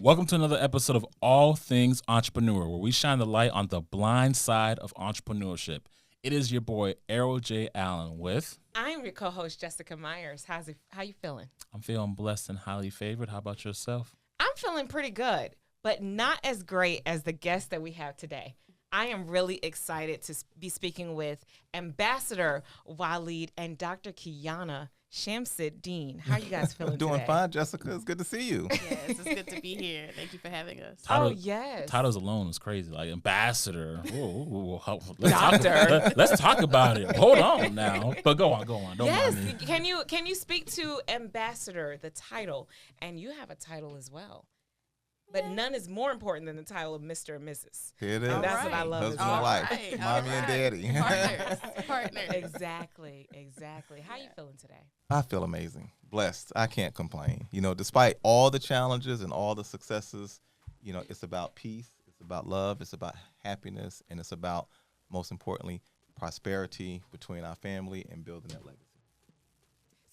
Welcome to another episode of All Things Entrepreneur, where we shine the light on the blind side of entrepreneurship. It is your boy, Errol J. Allen with... I'm your co-host, Jessica Myers. How you feeling? I'm feeling blessed and highly favored. How about yourself? I'm feeling pretty good, but not as great as the guest that we have today. I am really excited to be speaking with Ambassador Waleed and Dr. Quiana Shamsid-Deen. How are you guys feeling Doing today? fine, Jessica. It's good to see you. Yes, it's good to be here. Thank you for having us. Yes. Titles alone is crazy. Like Ambassador. Doctor. Let's talk about it. Hold on now. But go on. Don't Yes. mind me. Can you speak to Ambassador, the title? And you have a title as well. But none is more important than the title of Mr. and Mrs. Here it is. And that's what I love. Husband as well. and wife. Right, Mommy and daddy. Partners. Exactly. How you feeling today? I feel amazing. Blessed. I can't complain. You know, despite all the challenges and all the successes, you know, it's about peace. It's about love. It's about happiness. And it's about, most importantly, prosperity between our family and building that legacy.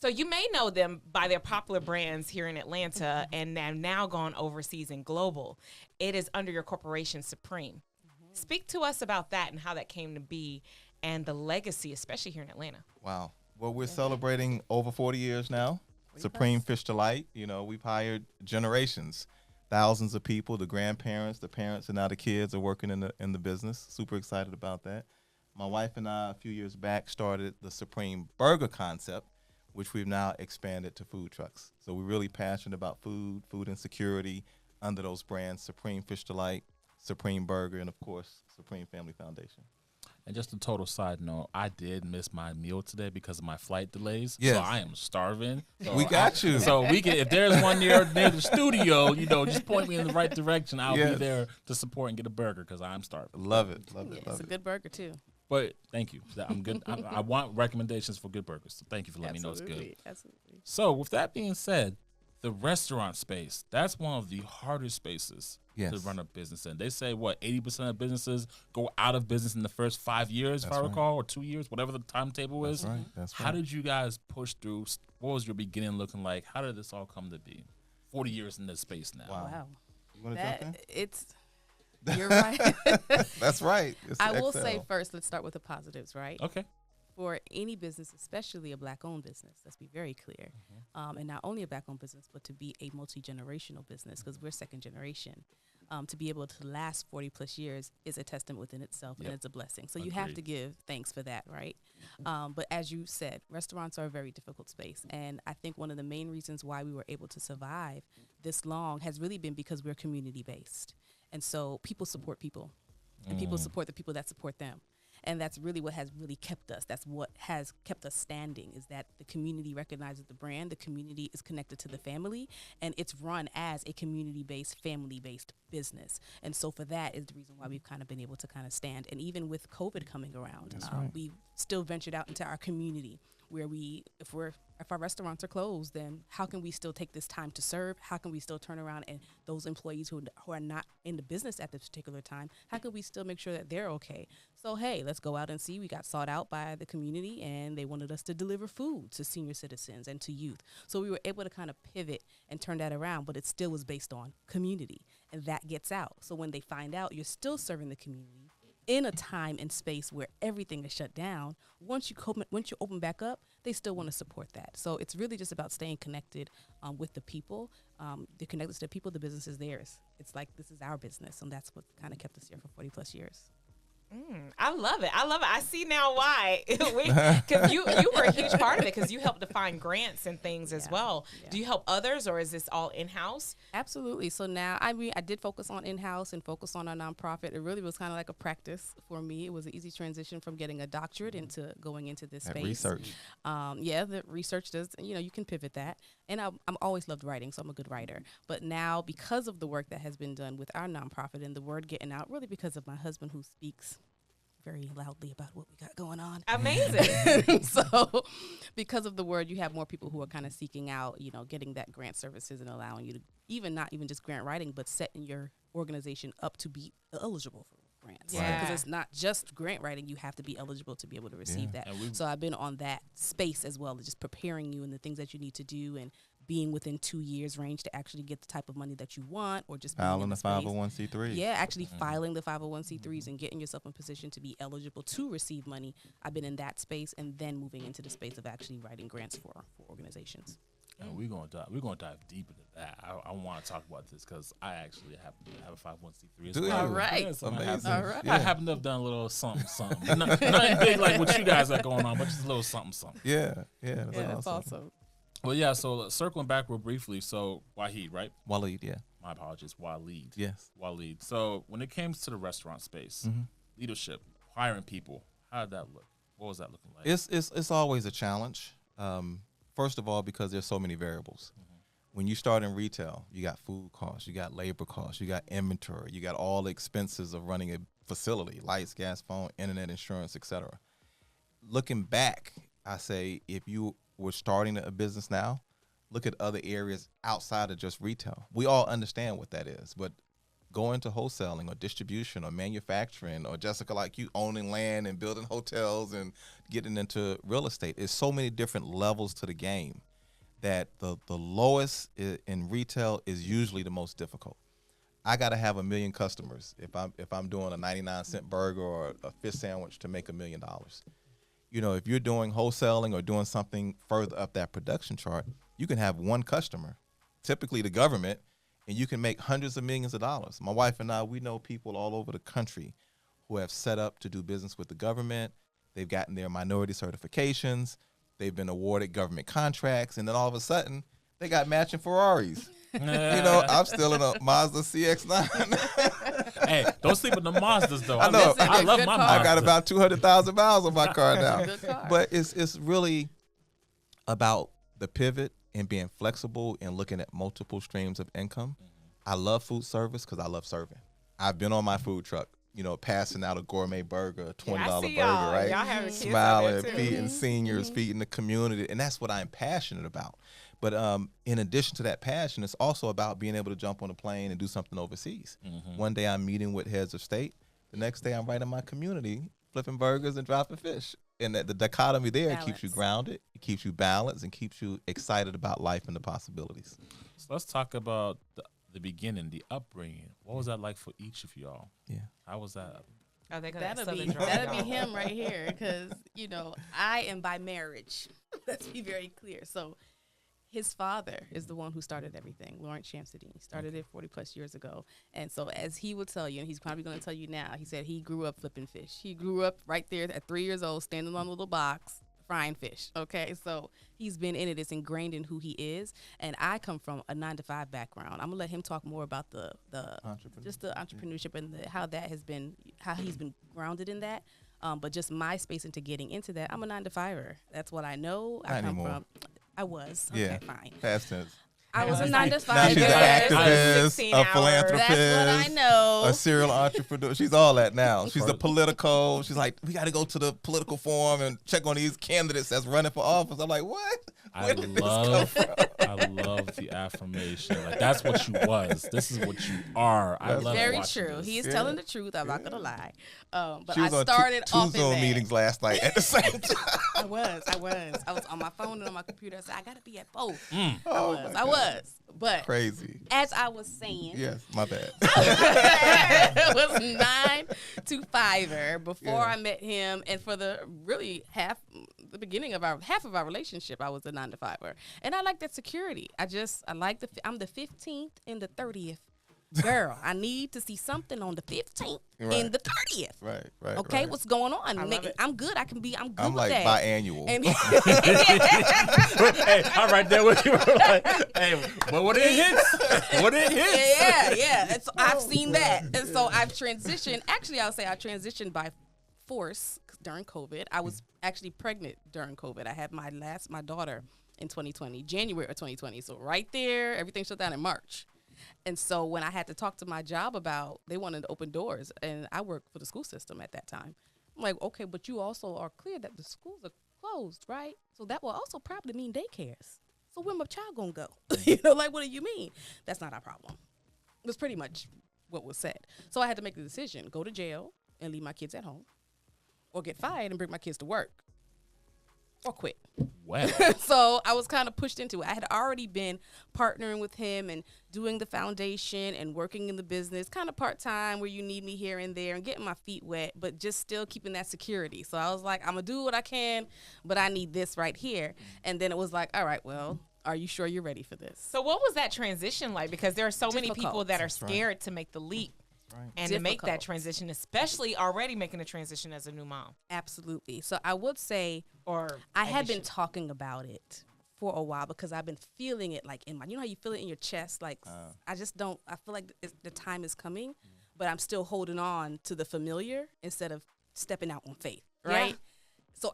So you may know them by their popular brands here in Atlanta and have now gone overseas and global. It is under your corporation, Supreme. Speak to us about that and how that came to be and the legacy, especially here in Atlanta. Wow. Well, we're celebrating over 40 years now. Supreme Fish Delight. You know, we've hired generations, thousands of people, the grandparents, the parents, and now the kids are working in the business. Super excited about that. My wife and I, a few years back, started the Supreme Burger concept, which we've now expanded to food trucks. So we're really passionate about food insecurity under those brands, Supreme Fish Delight, Supreme Burger, and of course, Supreme Family Foundation. And just a total side note, I did miss my meal today because of my flight delays. Yes. So I am starving. So We got you. So we can, if there's one near the studio, you know, just point me in the right direction. I'll be Yes. there to support and get a burger because I'm starving. Love it. It's a good burger too. But thank you. I'm good. I want recommendations for good burgers. So thank you for letting me know it's good. Absolutely. So with that being said, the restaurant space, that's one of the hardest spaces to Yes. run a business in. They say, 80% of businesses go out of business in the first 5 years, if I That's right. recall, or 2 years, whatever the timetable is. That's right. That's right. How did you guys push through? What was your beginning looking like? How did this all come to be? 40 years in this space now. Wow. You want to jump in? You're right. That's right. It's I will XL. say first, let's start with the positives, right? Okay. For any business, especially a Black-owned business, let's be very clear. And not only a Black-owned business, but to be a multi-generational business, because we're second generation. To be able to last 40 plus years is a testament within itself, and it's a blessing. So you have Agreed. to give thanks for that, right? But as you said, restaurants are a very difficult space. And I think one of the main reasons why we were able to survive this long has really been because we're community-based. And so people support people, and people support the people that support them. And that's really what has really kept us. That's what has kept us standing, is that the community recognizes the brand, the community is connected to the family, and it's run as a community-based, family-based business. And so for that is the reason why we've kind of been able to kind of stand. And even with COVID coming around, we've still ventured out into our community, where if our restaurants are closed, then how can we still take this time to serve? How can we still turn around and those employees who are not in the business at this particular time, how can we still make sure that they're okay? So, hey, let's go out and see. We got sought out by the community, and they wanted us to deliver food to senior citizens and to youth. So we were able to kind of pivot and turn that around, but it still was based on community, and that gets out. So when they find out you're still serving the community in a time and space where everything is shut down, once you open back up, they still want to support that. So it's really just about staying connected with the people. They're connected to the people, the business is theirs. It's like, this is our business, and that's what kind of kept us here for 40 plus years. I love it. I see now why. Because you were a huge part of it, because you helped to find grants and things as well. Yeah. Do you help others, or is this all in-house? Absolutely. So now, I did focus on in-house and focus on our nonprofit. It really was kind of like a practice for me. It was an easy transition from getting a doctorate into going into this space. Research. The research does, you can pivot that. And I'm always loved writing, so I'm a good writer. But now, because of the work that has been done with our nonprofit and the word getting out, really because of my husband, who speaks very loudly about what we got going on. Amazing. So because of the word, you have more people who are kind of seeking out, getting that grant services and allowing you to not even just grant writing, but setting your organization up to be eligible for grants. Yeah. Because it's not just grant writing, you have to be eligible to be able to receive that. And So I've been on that space as well, just preparing you and the things that you need to do and being within 2 years range to actually get the type of money that you want, or just being Filing in the the space. 501c3. Yeah, actually filing the 501c3s and getting yourself in position to be eligible to receive money. I've been in that space, and then moving into the space of actually writing grants for organizations. And we're gonna dive deep into that. I want to talk about this because I actually have a 501c3 as Do well. you? All right. Yeah, so Amazing. All right. I happen to have done a little something. Nothing big like what you guys got going on, but just a little something. Yeah, that's Yeah, that's awesome. awesome. Well, yeah. So circling back real briefly. So Waleed, right? Waleed, yeah. My apologies, Waleed. Yes. Waleed. So when it came to the restaurant space, leadership, hiring people, how did that look? What was that looking like? It's always a challenge. First of all, because there's so many variables. When you start in retail, you got food costs, you got labor costs, you got inventory, you got all the expenses of running a facility, lights, gas, phone, internet, insurance, etc. Looking back, I say if you were starting a business now, look at other areas outside of just retail. We all understand what that is, but going to wholesaling or distribution or manufacturing, or Jessica like you owning land and building hotels and getting into real estate, is so many different levels to the game that the lowest in retail is usually the most difficult. I got to have 1 million customers if I'm doing a 99-cent burger or a fish sandwich to make $1 million. You know, if you're doing wholesaling or doing something further up that production chart, you can have one customer, typically the government, and you can make hundreds of millions of dollars. My wife and I, we know people all over the country who have set up to do business with the government. They've gotten their minority certifications. They've been awarded government contracts. And then all of a sudden, they got matching Ferraris. You know, I'm still in a Mazda CX-9. Hey, don't sleep with the Mazdas, though. I know. I love Good my car. Mazda. I got about 200,000 miles on my car now. Good car. But it's really about the pivot and being flexible and looking at multiple streams of income. I love food service because I love serving. I've been on my food truck, you know, passing out a gourmet burger, a $20 I see burger, y'all. right? Y'all having kids out Smiling, there, too. feeding seniors, feeding the community. And that's what I'm passionate about. But in addition to that passion, it's also about being able to jump on a plane and do something overseas. One day I'm meeting with heads of state. The next day I'm right in my community, flipping burgers and dropping fish. And the dichotomy there keeps you Balance. grounded, it keeps you balanced, and keeps you excited about life and the possibilities. So let's talk about the beginning, the upbringing. What was that like for each of y'all? Yeah. How was that? Oh, they got That'll be him right here, because I am by marriage. Let's be very clear. So his father is the one who started everything, Errol Shamsid-Deen. He started it 40 plus years ago. And so as he would tell you, and he's probably going to tell you now, he said he grew up flipping fish. He grew up right there at 3 years old, standing on a little box, frying fish. Okay, so he's been in it. It's ingrained in who he is. And I come from a 9-to-5 background. I'm gonna let him talk more about the entrepreneurship and how he's been grounded in that. But just my space into getting into that, I'm a 9-to-5er. That's what I know. Not anymore. I was. Yeah. Okay, fine. Past tense. I was a Now 9-to-5. Now she's an activist, 16 a hours. philanthropist, That's what I know. a serial entrepreneur. She's all that now. She's a political. She's like, we got to go to the political forum and check on these candidates that's running for office. I'm like, what? Where did this come from? I love the affirmation. Like, that's what you was. This is what you are. I love Very watching true. this. He is Yeah. telling the truth. I'm not gonna lie. But She I was on started two off in Zoom that. meetings last night at the same time. I was on my phone and on my computer. I said I gotta be at both. Oh I was. But Crazy. as I was saying, Yes, my bad. it was 9-to-5er before Yeah. I met him, and for the beginning of half of our relationship, I was a 9-to-5er, and I like that security. I like I'm the 15th and the 30th. Girl, I need to see something on the 15th Right. and the 30th. Right. Okay, right. what's going on? I love it. I'm good. I'm good I'm with like that. biannual. And Hey, I'm right there with you. Like, hey, but when it hits, yeah. And so I've seen that, and so I've transitioned. Actually, I'll say I transitioned by force during COVID. I was actually pregnant during COVID. I had my daughter in 2020, January of 2020. So right there, everything shut down in March. And so when I had to talk to my job about, they wanted to open doors, and I worked for the school system at that time. I'm like, okay, but you also are clear that the schools are closed, right? So that will also probably mean daycares. So where my child gonna go? Like, what do you mean? That's not our problem. It was pretty much what was said. So I had to make the decision, go to jail and leave my kids at home, or get fired and bring my kids to work. or quit. Well, So I was kind of pushed into it. I had already been partnering with him and doing the foundation and working in the business, kind of part-time where you need me here and there and getting my feet wet, but just still keeping that security. So I was like, I'm going to do what I can, but I need this right here. And then it was like, all right, well, are you sure you're ready for this? So what was that transition like? Because there are so many people Difficult. that are That's right. scared to make the leap Right. and to make that Difficult. transition, especially already making a transition as a new mom. Absolutely. So I would say Or I had been addition. talking about it for a while because I've been feeling it like in my, you know how you feel it in your chest? Like I just don't, I feel like the time is coming, but I'm still holding on to the familiar instead of stepping out on faith, right? Yeah. So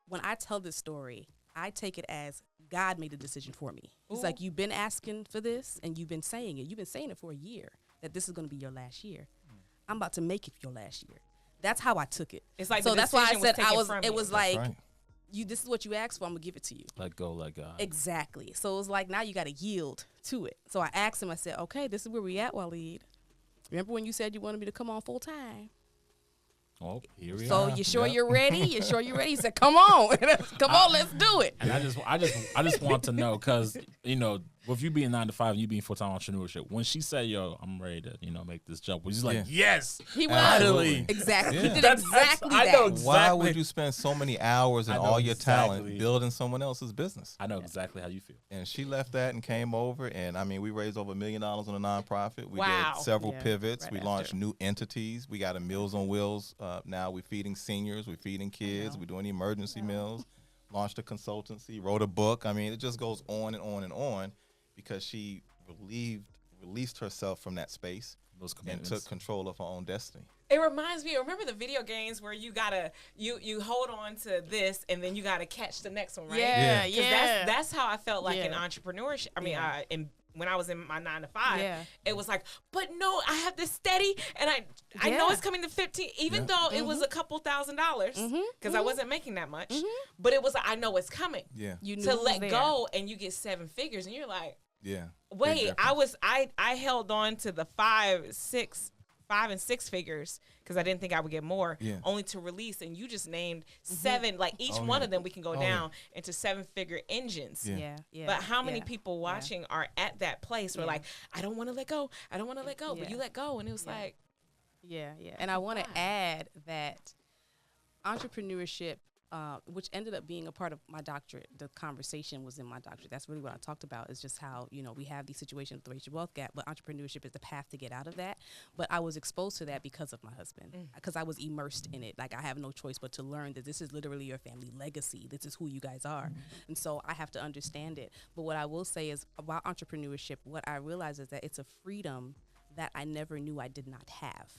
when I tell this story, I take it as God made a decision for me. He's Ooh. like, you've been asking for this and you've been saying it. You've been saying it for a year that this is going to be your last year. I'm about to make it your last year. That's how I took it. It's like so the that's why I decision was said taken from it you. was That's like, right. this is what you asked for, I'm gonna give it to you. let go, let God. Exactly. So it was like, now you got to yield to it. So I asked him, I said, okay, this is where we at, Waleed. Remember when you said you wanted me to come on full time? Oh, here we So are. you sure Yep. you're ready? You sure you're ready? He said, come on. Come on, let's do it. And I just want to know, because with you being 9 to 5 and you being full-time entrepreneurship, when she said, "Yo, I'm ready to make this jump," was just like, Yeah. "Yes, He was. Absolutely. Exactly. Yeah. He did That's- exactly I that. know Why exactly. would you spend so many hours and I know all your exactly. talent building someone else's business? I know exactly how you feel." And she left that and came over, and I mean, we raised over $1 million on a nonprofit. We Wow. did several Yeah, pivots. right We after. launched new entities. We got a Meals on Wheels. Now we're feeding seniors. We're feeding kids. know. We're doing emergency meals. Launched a consultancy. Wrote a book. I mean, it just goes on and on and on, because she released herself from that space Those and commitments. took control of her own destiny. It reminds me, remember the video games where you gotta you hold on to this and then you gotta catch the next one, right? Yeah, 'Cause yeah. that's how I felt like in Yeah. entrepreneurship. I mean, Yeah. when I was in my 9 to 5, Yeah. it was like, but no, I have this steady, and I know Yeah. it's coming to 15, even Yeah. though it was a couple $1,000s, because I wasn't making that much, but it was I know it's coming. Yeah. You knew To it was let there. go and you get 7 figures, and you're like, Yeah. Big wait, difference. I held on to the 5 and 6 figures because I didn't think I would get more, Yeah. only to release. And you just named 7, like each Oh, one yeah. of them we can go Oh, down into 7-figure engines. Yeah. Yeah, yeah. But how many yeah. people watching are at that place where Yeah. like, I don't want to let go. I don't want to let go. But Yeah. you let go. And it was Yeah. like, Yeah, yeah. And I want to add that entrepreneurship, which ended up being a part of my doctorate, the conversation was in my doctorate. That's really what I talked about, is just how, we have these situations with the racial wealth gap, but entrepreneurship is the path to get out of that. But I was exposed to that because of my husband, because I was immersed in it. Like, I have no choice but to learn that this is literally your family legacy. This is who you guys are. And so I have to understand it. But what I will say is about entrepreneurship, what I realize is that it's a freedom that I never knew I did not have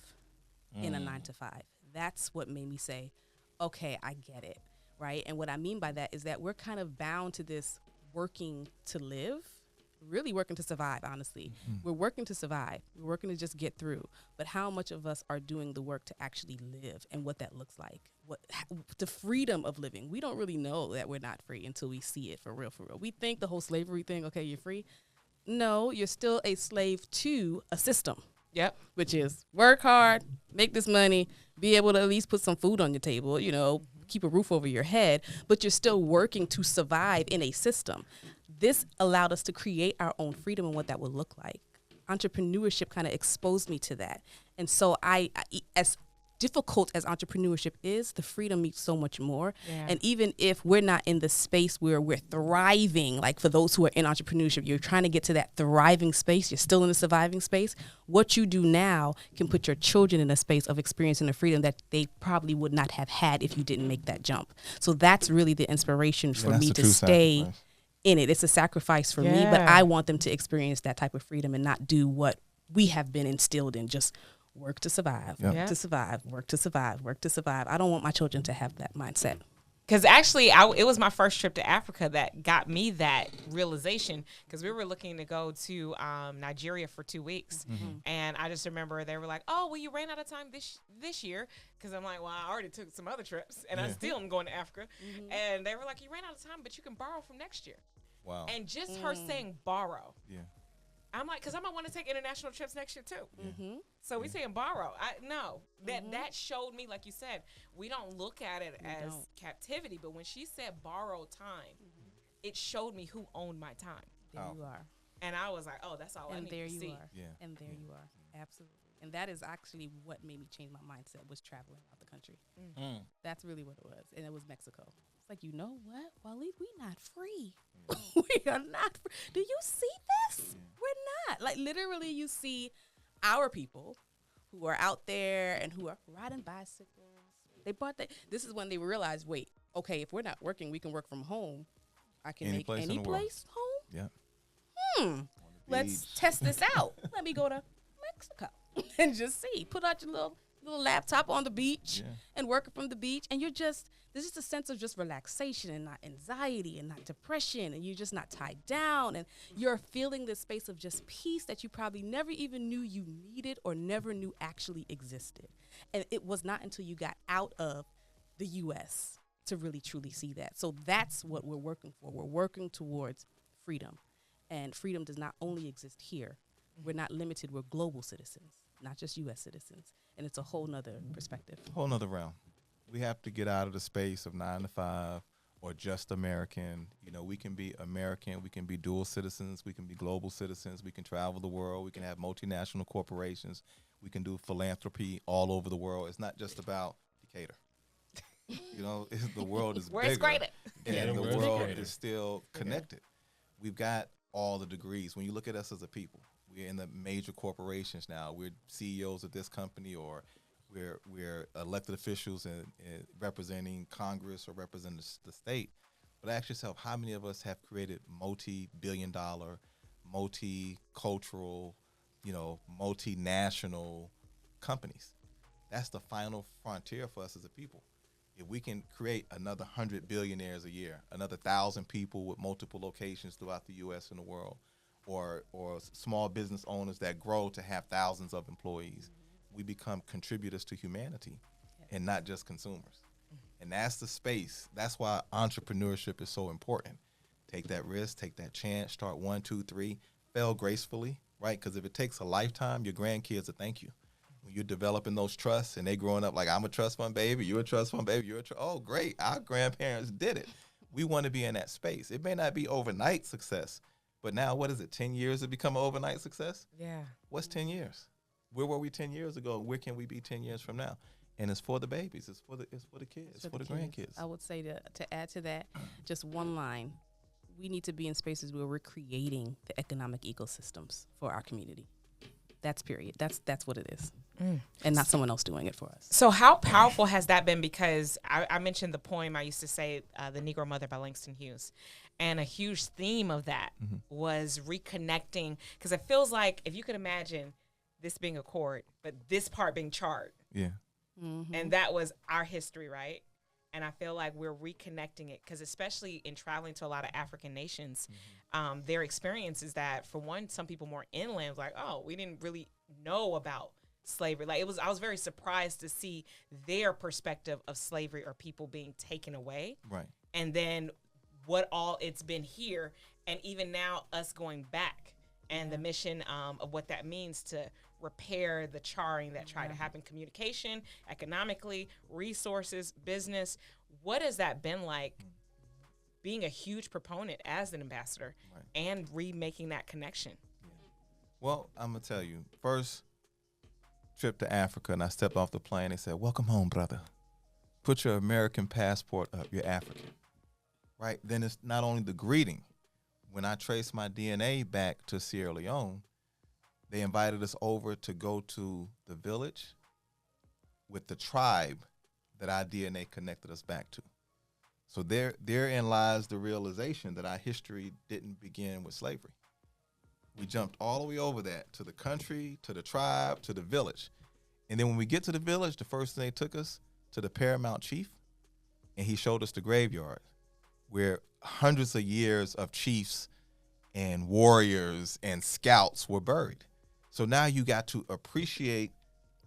in a 9 to 5. That's what made me say, okay, I get it, right? And what I mean by that is that we're kind of bound to this working to live, really working to survive, honestly. We're working to survive. We're working to just get through. But how much of us are doing the work to actually live and what that looks like? The freedom of living. We don't really know that we're not free until we see it for real, for real. We think the whole slavery thing, okay, you're free. No, you're still a slave to a system, yep. which is work hard, make this money, be able to at least put some food on your table, keep a roof over your head, but you're still working to survive in a system. This allowed us to create our own freedom and what that would look like. Entrepreneurship kind of exposed me to that. And so I as difficult as entrepreneurship is, the freedom means so much more. Yeah. And even if we're not in the space where we're thriving, like for those who are in entrepreneurship, you're trying to get to that thriving space, you're still in the surviving space. What you do now can put your children in a space of experiencing the freedom that they probably would not have had if you didn't make that jump. So that's really the inspiration for that's me the to true stay sacrifice. in it. It's a sacrifice for me, but Yeah. I want them to experience that type of freedom and not do what we have been instilled in, just work to survive, Yep. Yeah. to survive, work to survive, work to survive. I don't want my children to have that mindset. Because actually, it was my first trip to Africa that got me that realization. Because we were looking to go to Nigeria for 2 weeks, and I just remember they were like, "Oh, well, you ran out of time this year." Because I'm like, "Well, I already took some other trips, and I still am going to Africa." And they were like, "You ran out of time, but you can borrow from next year." Wow. And just her saying borrow, Yeah. I'm like, because I might want to take international trips next year too. Mm-hmm. So we saying borrow. That showed me, like you said, we don't look at it as captivity, but when she said borrow time, it showed me who owned my time. There you are. And I was like, oh, that's all I need to see. And there you are. Yeah. And there you are. Absolutely. And that is actually what made me change my mindset, was traveling out the country. That's really what it was. And it was Mexico. It's like, you know what, Waleed, we not free. We are not free. Do you see this? We're not. Like, literally, you see our people who are out there and who are riding bicycles. They bought that. This is when they realized, wait, okay, if we're not working, we can work from home. I can Any make place in any the world. place home. Yeah. Let's test this out. Let me go to Mexico and just see. Put out your little laptop on the beach and work from the beach. And there's just a sense of just relaxation and not anxiety and not depression. And you're just not tied down. And you're feeling this space of just peace that you probably never even knew you needed or never knew actually existed. And it was not until you got out of the U.S. to really truly see that. So that's what we're working for. We're working towards freedom. And freedom does not only exist here. We're not limited. We're global citizens, not just U.S. citizens. And it's a whole nother perspective. Whole nother realm. We have to get out of the space of 9 to 5 or just American. You know, we can be American. We can be dual citizens. We can be global citizens. We can travel the world. We can have multinational corporations. We can do philanthropy all over the world. It's not just about Decatur. You know, the world is Where bigger. it's greater. And the where it's world greater. is still connected. We've got all the degrees. When you look at us as a people, we're in the major corporations now. We're CEOs of this company, or we're elected officials and representing Congress or representing the state. But ask yourself, how many of us have created multi-billion-dollar, multicultural, multinational companies? That's the final frontier for us as a people. If we can create another 100 billionaires a year, another 1,000 people with multiple locations throughout the U.S. and the world, or small business owners that grow to have thousands of employees, we become contributors to humanity and not just consumers. And that's the space. That's why entrepreneurship is so important. Take that risk, take that chance, start 1, 2, 3, fail gracefully, right? Because if it takes a lifetime, your grandkids will thank you. When you're developing those trusts and they growing up like, I'm a trust fund baby, you're a trust fund baby, oh, great, our grandparents did it. We want to be in that space. It may not be overnight success, but now, what is it, 10 years to become an overnight success? Yeah. What's 10 years? Where were we 10 years ago? Where can we be 10 years from now? And it's for the babies. It's for the kids. It's for the grandkids. I would say to add to that, just one line. We need to be in spaces where we're creating the economic ecosystems for our community. That's period. That's what it is. And not someone else doing it for us. So how powerful has that been? Because I mentioned the poem I used to say, The Negro Mother by Langston Hughes. And a huge theme of that was reconnecting. Because it feels like, if you could imagine this being a chord, but this part being charred. Yeah. Mm-hmm. And that was our history, right? And I feel like we're reconnecting it, because especially in traveling to a lot of African nations, their experience is that, for one, some people more inland, like, oh, we didn't really know about slavery. Like, I was very surprised to see their perspective of slavery or people being taken away. Right. And then what all it's been here, and even now us going back, and the mission of what that means to repair the charring that tried to happen, communication, economically, resources, business. What has that been like, being a huge proponent as an ambassador and remaking that connection? Well, I'm going to tell you, first trip to Africa, and I stepped off the plane and said, welcome home, brother. Put your American passport up, you're African. Right? Then it's not only the greeting. When I traced my DNA back to Sierra Leone, they invited us over to go to the village with the tribe that our DNA connected us back to. So therein lies the realization that our history didn't begin with slavery. We jumped all the way over that to the country, to the tribe, to the village. And then when we get to the village, the first thing they took us to the paramount chief, and he showed us the graveyard where hundreds of years of chiefs and warriors and scouts were buried. So now you got to appreciate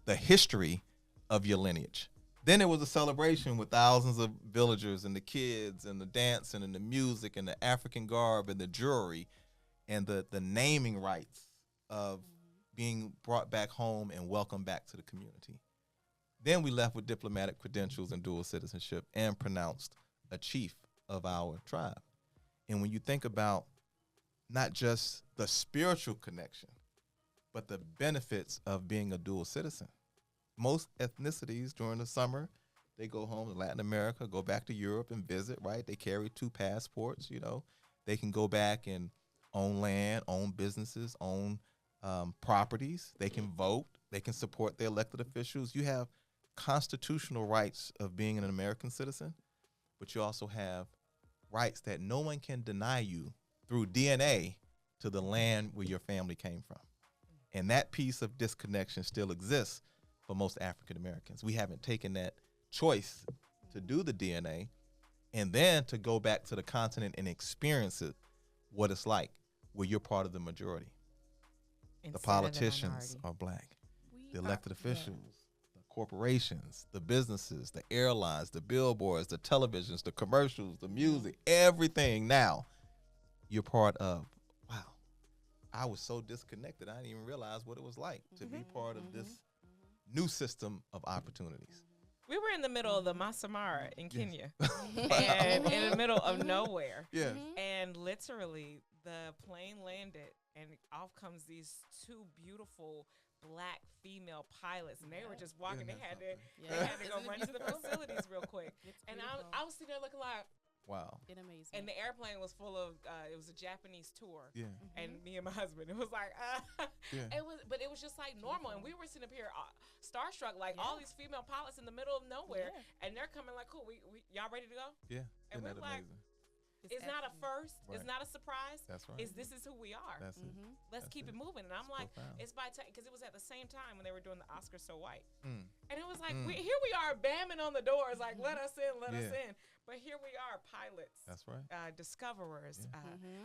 the history of your lineage. Then it was a celebration with thousands of villagers and the kids and the dancing and the music and the African garb and the jewelry and the naming rights of being brought back home and welcomed back to the community. Then we left with diplomatic credentials and dual citizenship and pronounced a chief of our tribe. And when you think about not just the spiritual connection, but the benefits of being a dual citizen. Most ethnicities during the summer, they go home to Latin America, go back to Europe and visit, right? They carry 2 passports, you know. They can go back and own land, own businesses, own properties. They can vote. They can support their elected officials. You have constitutional rights of being an American citizen, but you also have rights that no one can deny you through DNA to the land where your family came from. And that piece of disconnection still exists for most African Americans. We haven't taken that choice to do the DNA and then to go back to the continent and experience it, what it's like where you're part of the majority. The politicians are black. The elected officials, the corporations, the businesses, the airlines, the billboards, the televisions, the commercials, the music, everything now you're part of. Wow. I was so disconnected. I didn't even realize what it was like to be part of this new system of opportunities. We were in the middle of the Masamara in Kenya, and in the middle of nowhere. Yeah. And literally, the plane landed, and off comes these 2 beautiful black female pilots, and they were just walking. They had to go run to the facilities real quick. And I was sitting there looking like, wow. It's amazing. and the airplane was full of, it was a Japanese tour. Yeah. And me and my husband, it was like, but it was just like normal. And we were sitting up here starstruck, like all these female pilots in the middle of nowhere. And they're coming like, cool, we y'all ready to go? Yeah. And Isn't we're that like, amazing? it's not a first. Right. It's not a surprise. That's right. This is who we are. That's it. Let's keep it moving. And I'm like, profound. it's by time, because it was at the same time when they were doing the Oscar So White. Mm. And it was like, here we are bamming on the doors, like, let us in, let us in. But here we are, pilots. That's right. Discoverers.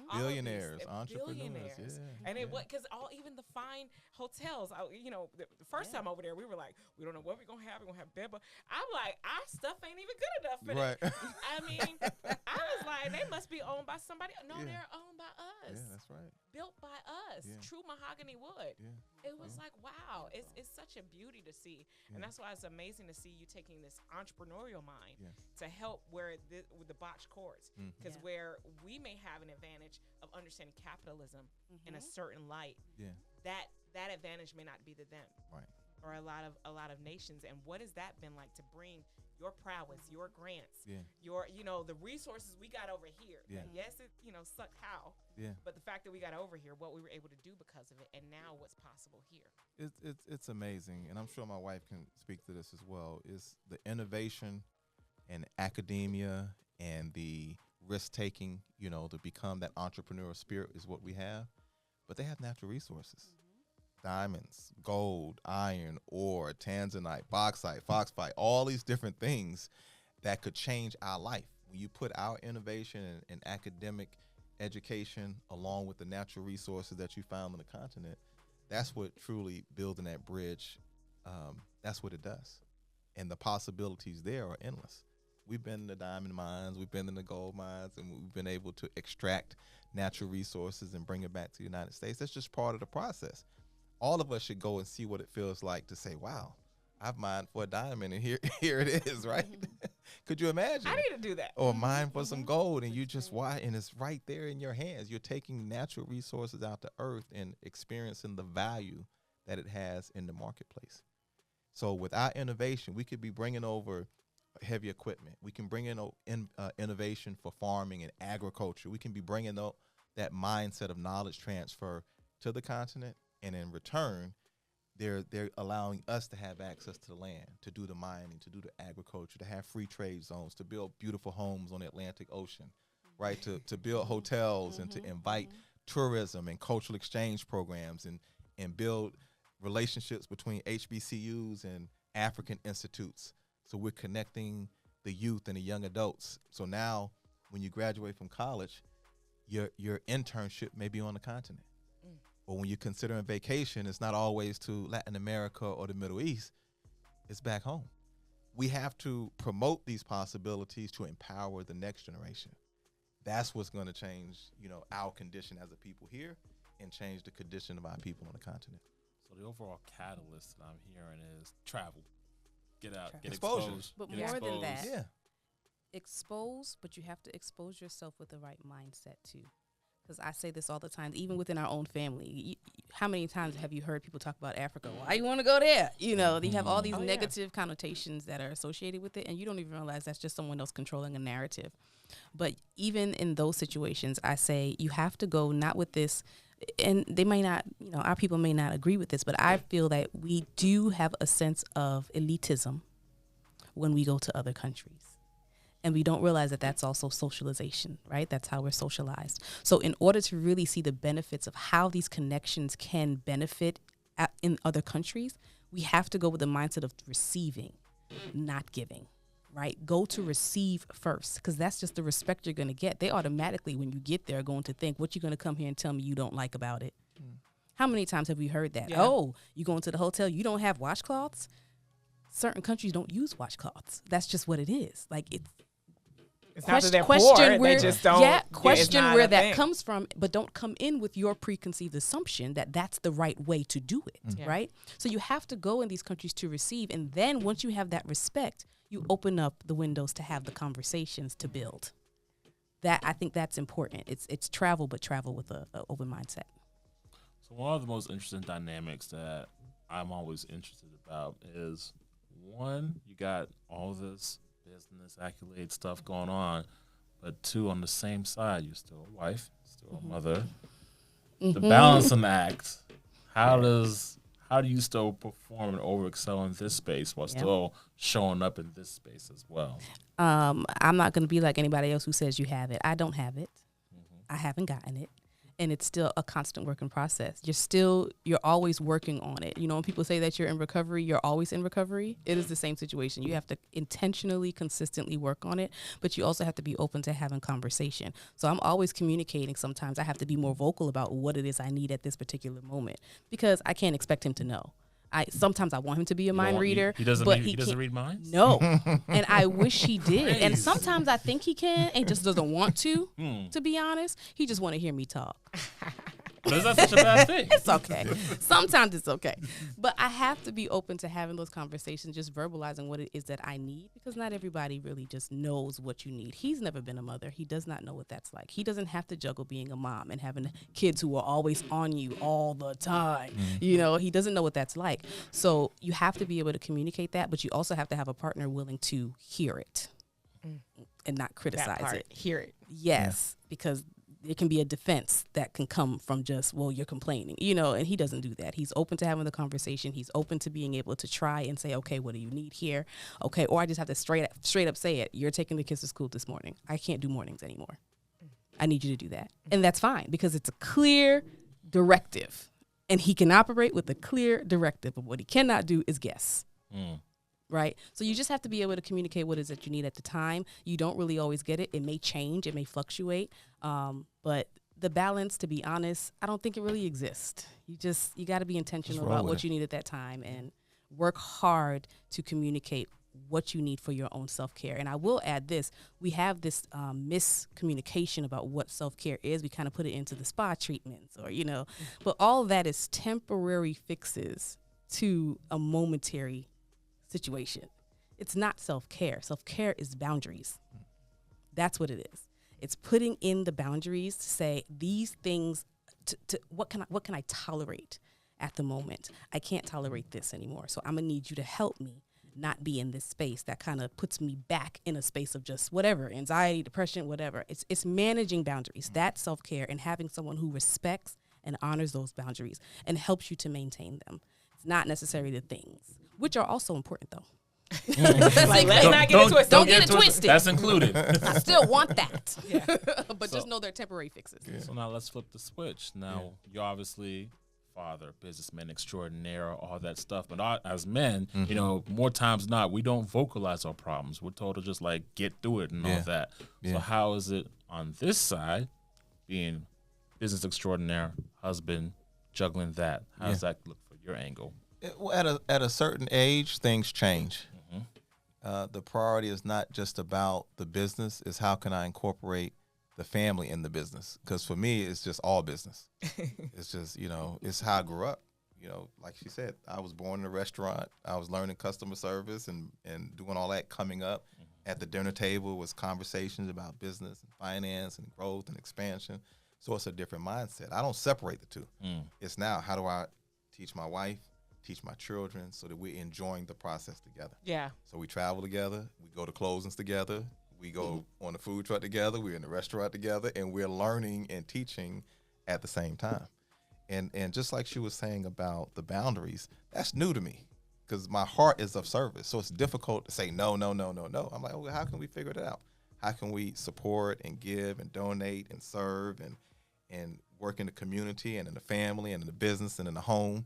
Billionaires, all of these, entrepreneurs. billionaires. Yeah. And it was, because even the fine hotels, the first time over there, we were like, we don't know what we're going to have. We're going to have bed. I'm like, our stuff ain't even good enough for Right. that. I mean, I was like, they must be owned by somebody. No, they're owned by us. Yeah, that's right. Built by us. Yeah. True mahogany wood. Yeah. It was like, wow, it's such a beauty to see. And that's why it's amazing to see you taking this entrepreneurial mind to help where with the botched courts. Because where we may have an advantage of understanding capitalism in a certain light, that advantage may not be to them. Right. Or a lot of nations. And what has that been like to bring your prowess, your grants, your the resources we got over here? Yeah. Yes, it sucked how. Yeah. But the fact that we got over here, what we were able to do because of it, and now what's possible here. It's amazing, and I'm sure my wife can speak to this as well, is the innovation and academia and the risk-taking, to become that entrepreneurial spirit is what we have. But they have natural resources. Diamonds, gold, iron, ore, tanzanite, bauxite, phosphite, all these different things that could change our life. When you put our innovation and academic education along with the natural resources that you found on the continent, that's what truly building that bridge, that's what it does. And the possibilities there are endless. We've been in the diamond mines, we've been in the gold mines, and we've been able to extract natural resources and bring it back to the United States. That's just part of the process. All of us should go and see what it feels like to say, wow, I've mined for a diamond and here it is, right? Could you imagine? I need to do that. Or mine for some gold and you just and it's right there in your hands. You're taking natural resources out to earth and experiencing the value that it has in the marketplace. So with our innovation, we could be bringing over heavy equipment. We can bring in innovation for farming and agriculture. We can be bringing that mindset of knowledge transfer to the continent. And in return, they're allowing us to have access to the land, to do the mining, to do the agriculture, to have free trade zones, to build beautiful homes on the Atlantic Ocean, right? To build hotels and to invite tourism and cultural exchange programs and build relationships between HBCUs and African institutes. So we're connecting the youth and the young adults. So now when you graduate from college, your internship may be on the continent. But when you're considering vacation, it's not always to Latin America or the Middle East. It's back home. We have to promote these possibilities to empower the next generation. That's what's going to change, our condition as a people here and change the condition of our people on the continent. So the overall catalyst that I'm hearing is travel. Get out, get Exposure. exposed. But get more than exposed. that, Yeah. expose, but you have to expose yourself with the right mindset too. Because I say this all the time, even within our own family. How many times have you heard people talk about Africa? Why you want to go there? You know, they have all these negative connotations that are associated with it, and you don't even realize that's just someone else controlling a narrative. But even in those situations, I say you have to go not with this, and they may not, you know, our people may not agree with this, but I feel that we do have a sense of elitism when we go to other countries. And we don't realize that that's also socialization, right? That's how we're socialized. So in order to really see the benefits of how these connections can benefit in other countries, we have to go with the mindset of receiving, not giving, right? Go to receive first, because that's just the respect you're going to get. They automatically, when you get there, are going to think, what you going to come here and tell me you don't like about it? How many times have we heard that? Yeah. Oh, you go into the hotel, you don't have washcloths? Certain countries don't use washcloths. That's just what it is. Like, It's not that they're poor, they just don't. Question it's where not a that thing. comes from, but don't come in with your preconceived assumption that that's the right way to do it, Yeah. right? So you have to go in these countries to receive, and then once you have that respect, you open up the windows to have the conversations to build. That, I think that's important. It's travel, but travel with a open mindset. So one of the most interesting dynamics that I'm always interested about is, one, you got all this business accolade stuff going on, but two, on the same side, you're still a wife, still a mother. The balancing act. How do you still perform and overexcel in this space while still showing up in this space as well? I'm not going to be like anybody else who says you have it. I don't have it. I haven't gotten it. And it's still a constant work in process. You're always working on it. You know, when people say that you're in recovery, you're always in recovery. It is the same situation. You have to intentionally, consistently work on it, but you also have to be open to having conversation. So I'm always communicating. Sometimes I have to be more vocal about what it is I need at this particular moment, because I can't expect him to know. Sometimes I want him to be a mind reader. He doesn't but read, he doesn't can't- read minds? No. And I wish he did. And Nice. sometimes I think he can and just doesn't want to be honest. He just want to hear me talk. But is that such a bad thing? It's okay. Sometimes it's okay. But I have to be open to having those conversations, just verbalizing what it is that I need, because not everybody really just knows what you need. He's never been a mother. He does not know what that's like. He doesn't have to juggle being a mom and having kids who are always on you all the time. You know, he doesn't know what that's like. So you have to be able to communicate that, but you also have to have a partner willing to hear it and not That criticize part, it. hear it. Yes, because it can be a defense that can come from just, well, you're complaining, you know, and he doesn't do that. He's open to having the conversation. He's open to being able to try and say, okay, what do you need here? Okay, or I just have to straight up say it. You're taking the kids to school this morning. I can't do mornings anymore. I need you to do that. And that's fine, because it's a clear directive, and he can operate with a clear directive. But what he cannot do is guess. Right? So you just have to be able to communicate what it is that you need at the time. You don't really always get it. It may change. It may fluctuate. But the balance, to be honest, I don't think it really exists. You got to be intentional roll about with what it. you need at that time and work hard to communicate what you need for your own self-care. And I will add this. We have this miscommunication about what self-care is. We kind of put it into the spa treatments or, you know, but all that is temporary fixes to a momentary situation. It's not self-care. Self-care is boundaries. That's what it is. It's putting in the boundaries to say these things what can I tolerate at the moment? I can't tolerate this anymore. So I'm gonna need you to help me not be in this space that kind of puts me back in a space of just whatever, anxiety, depression, whatever. It's managing boundaries. That's self-care, and having someone who respects and honors those boundaries and helps you to maintain them. It's not necessarily the things, which are also important though. Like, let's not get it twisted. Don't get it twisted. That's included. I still want that. But just know they're temporary fixes. So now let's flip the switch. Now, you're obviously father, businessman extraordinaire, all that stuff. But as men, you know, more times than not, we don't vocalize our problems. We're told to just like get through it and all that. So how is it on this side, being business extraordinaire, husband, juggling that? How does that look for your angle? Well, at a certain age, things change. The priority is not just about the business, is how can I incorporate the family in the business. Because for me, it's just all business. It's just, it's how I grew up. Like she said, I was born in a restaurant. I was learning customer service and doing all that coming up. At the dinner table was conversations about business and finance and growth and expansion. So it's a different mindset. I don't separate the two. It's now, how do I teach my wife, teach my children so that we're enjoying the process together? Yeah. So we travel together. We go to closings together. We go on the food truck together. We're in the restaurant together. And we're learning and teaching at the same time. And just like she was saying about the boundaries, that's new to me because my heart is of service. So it's difficult to say no, no, no, no, no. I'm like, well, how can we figure it out? How can we support and give and donate and serve and work in the community and in the family and in the business and in the home?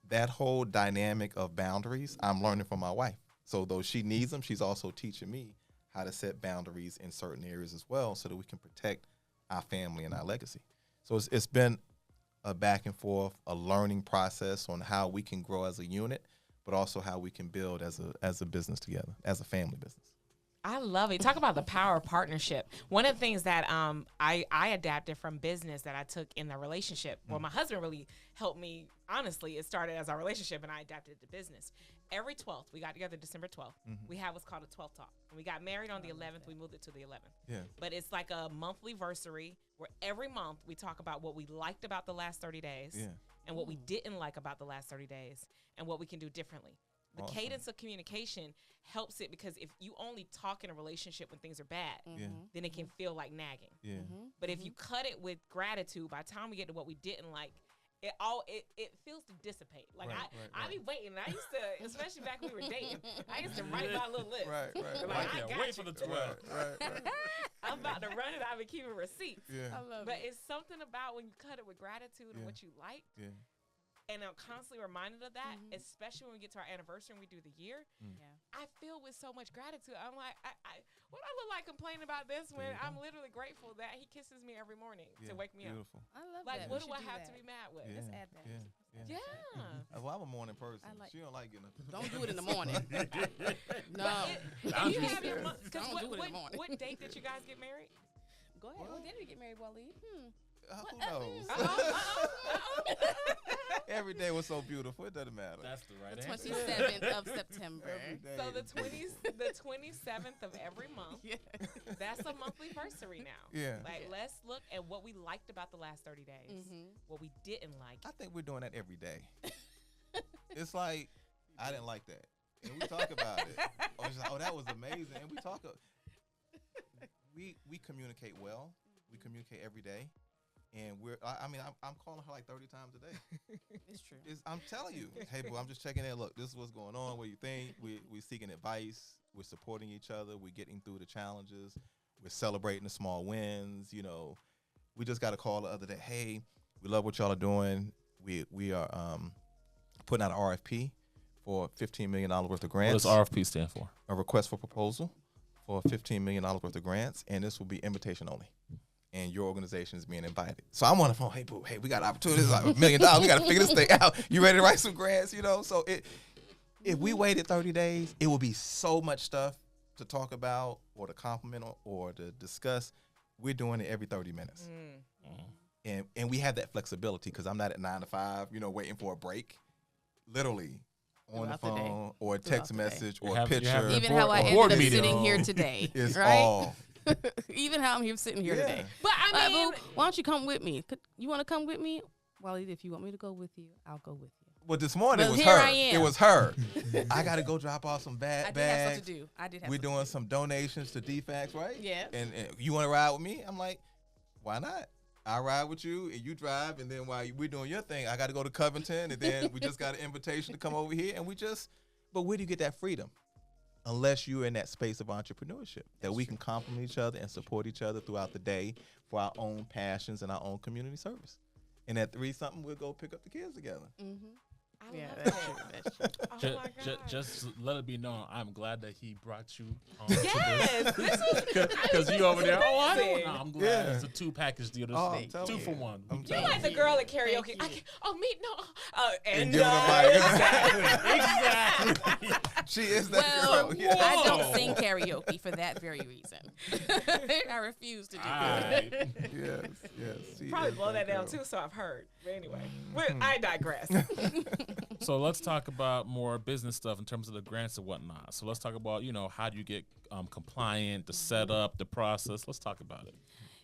That whole dynamic of boundaries, I'm learning from my wife. So though she needs them, she's also teaching me how to set boundaries in certain areas as well so that we can protect our family and our legacy. So it's been a back and forth, a learning process on how we can grow as a unit, but also how we can build as a business together, as a family business. I love it. Talk about the power of partnership. One of the things that I adapted from business that I took in the relationship, well, my husband really helped me. Honestly, it started as our relationship, and I adapted it to business. Every 12th, we got together December 12th. We have what's called a 12th talk. When we got married on the 11th, we moved it to the 11th. Yeah. But it's like a monthly versary where every month we talk about what we liked about the last 30 days and what we didn't like about the last 30 days and what we can do differently. The cadence of communication helps it because if you only talk in a relationship when things are bad, then it can feel like nagging. But if you cut it with gratitude, by the time we get to what we didn't like, it feels to dissipate. Like I be waiting. I used to, especially back when we were dating, I used to write my little list. I can't wait for the 12. I'm about to run it. I've been keeping receipts. I love But it. it's something about when you cut it with gratitude and what you like. And I'm constantly reminded of that, especially when we get to our anniversary and we do the year. I feel with so much gratitude. I'm like, what I look like complaining about this when I'm literally grateful that he kisses me every morning to wake me up. I love Like, that. what We do I should do have that. to be mad with? Let's add that. Well, I'm a morning person. She don't like getting up. Don't do it in the morning. No. Do you have your Don't do it in the morning. What date did you guys get married? Go ahead. When did we get married, Waleed? Who knows? Every day was so beautiful. It doesn't matter. That's the right The answer. 27th of September. So the 27th of every month. That's a monthly versary now. Like, let's look at what we liked about the last 30 days, what we didn't like. I think we're doing that every day. It's like, I didn't like that. And we talk about it. Or it's like, that was amazing. And we talk. We communicate well. We communicate every day. And I'm calling her like 30 times a day. It's true. I'm telling you, hey, boo, I'm just checking in. Look, this is what's going on. What do you think? We're seeking advice. We're supporting each other. We're getting through the challenges. We're celebrating the small wins. We just got a call the other day. Hey, we love what y'all are doing. We are putting out an RFP for $15 million worth of grants. What does RFP stand for? A request for proposal for $15 million worth of grants, and this will be invitation only. And your organization is being invited. So I'm on the phone. Hey, boo. Hey, we got opportunities like $1 million. We got to figure this thing out. You ready to write some grants? So if we waited 30 days, it would be so much stuff to talk about or to compliment or to discuss. We're doing it every 30 minutes. And we have that flexibility because I'm not at 9 to 5, waiting for a break. Literally on Throughout the the day. phone or a text message or a You picture. have Even how I board ended up meeting. sitting here today. It's right? all. Even how I'm here sitting here today. But I mean, Boo, why don't you come with me? You want to come with me? Waleed, if you want me to go with you, I'll go with you. Well, this morning But it was here her. I am. It was her. I got to go drop off some I did have bags. something to do. I did have We're something doing to some donations to DFACS, right? Yeah. And you want to ride with me? I'm like, why not? I'll ride with you and you drive. And then while we're doing your thing, I got to go to Covington. And then we just got an invitation to come over here. And but where do you get that freedom? Unless you're in that space of entrepreneurship, that we can complement each other and support each other throughout the day for our own passions and our own community service. And at 3-something, we'll go pick up the kids together. I Yeah, love that's it. true. That's true. Oh my God. Just let it be known, I'm glad that he brought you on Yes, this was because you over there. Oh, I don't amazing. know. I'm glad Yeah. it's a 2-package deal. This Oh, is I'm telling 2 you. for 1. I'm You're telling like the girl at karaoke. Thank I you. can't, me, no. And give it a mic. Exactly. She is that Well, girl. Yeah. I don't sing karaoke for that very reason. I refuse to do that. Yes. She Probably is blow that down girl. too, so I've heard. But anyway, I digress. So let's talk about more business stuff in terms of the grants and whatnot. So let's talk about, how do you get compliant, the setup, the process. Let's talk about it.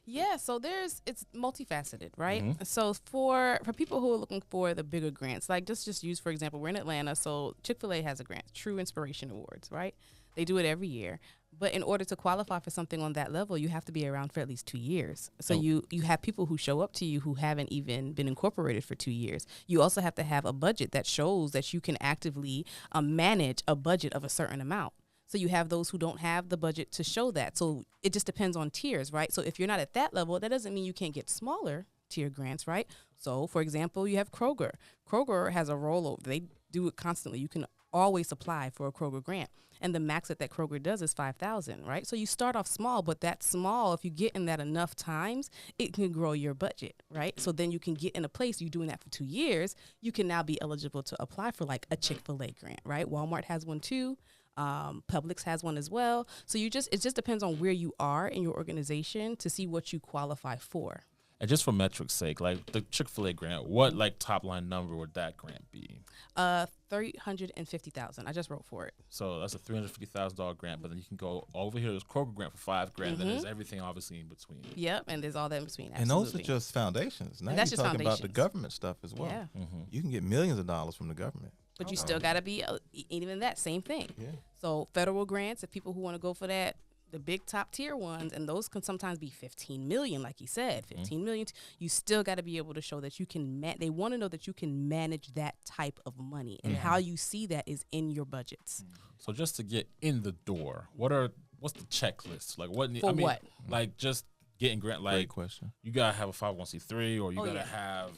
Yeah, so it's multifaceted, right? So for people who are looking for the bigger grants, like just use, for example, we're in Atlanta, so Chick-fil-A has a grant, True Inspiration Awards, right? They do it every year. But in order to qualify for something on that level, you have to be around for at least 2 years. So you have people who show up to you who haven't even been incorporated for 2 years. You also have to have a budget that shows that you can actively manage a budget of a certain amount. So you have those who don't have the budget to show that. So it just depends on tiers, right? So if you're not at that level, that doesn't mean you can't get smaller tier grants, right? So, for example, you have Kroger. Kroger has a rollover. They do it constantly. You can always apply for a Kroger grant. And the max that Kroger does is $5,000, right? So you start off small, but that small, if you get in that enough times, it can grow your budget, right? So then you can get in a place, you're doing that for 2 years, you can now be eligible to apply for like a Chick-fil-A grant, right? Walmart has one too. Publix has one as well. So it just depends on where you are in your organization to see what you qualify for. And just for metrics' sake, like the Chick-fil-A grant, what top line number would that grant be? $350,000. I just wrote for it. So that's a $350,000 grant, but then you can go over here. There's Kroger grant for $5,000. Then there's everything obviously in between. Yep, and there's all that in between. And those are just foundations. Now that's you're just talking about the foundations. government stuff as well. Yeah. You can get millions of dollars from the government. But you still got to be, even that, same thing. Yeah. So federal grants, if people who want to go for that, the big top tier ones, and those can sometimes be 15 million, like you said, 15 million. You still got to be able to show that you can, they want to know that you can manage that type of money, and how you see that is in your budgets. So just to get in the door, what's the checklist? Like what? For what? Like just getting grant. Like Great question. you gotta have a 501c3, or you gotta have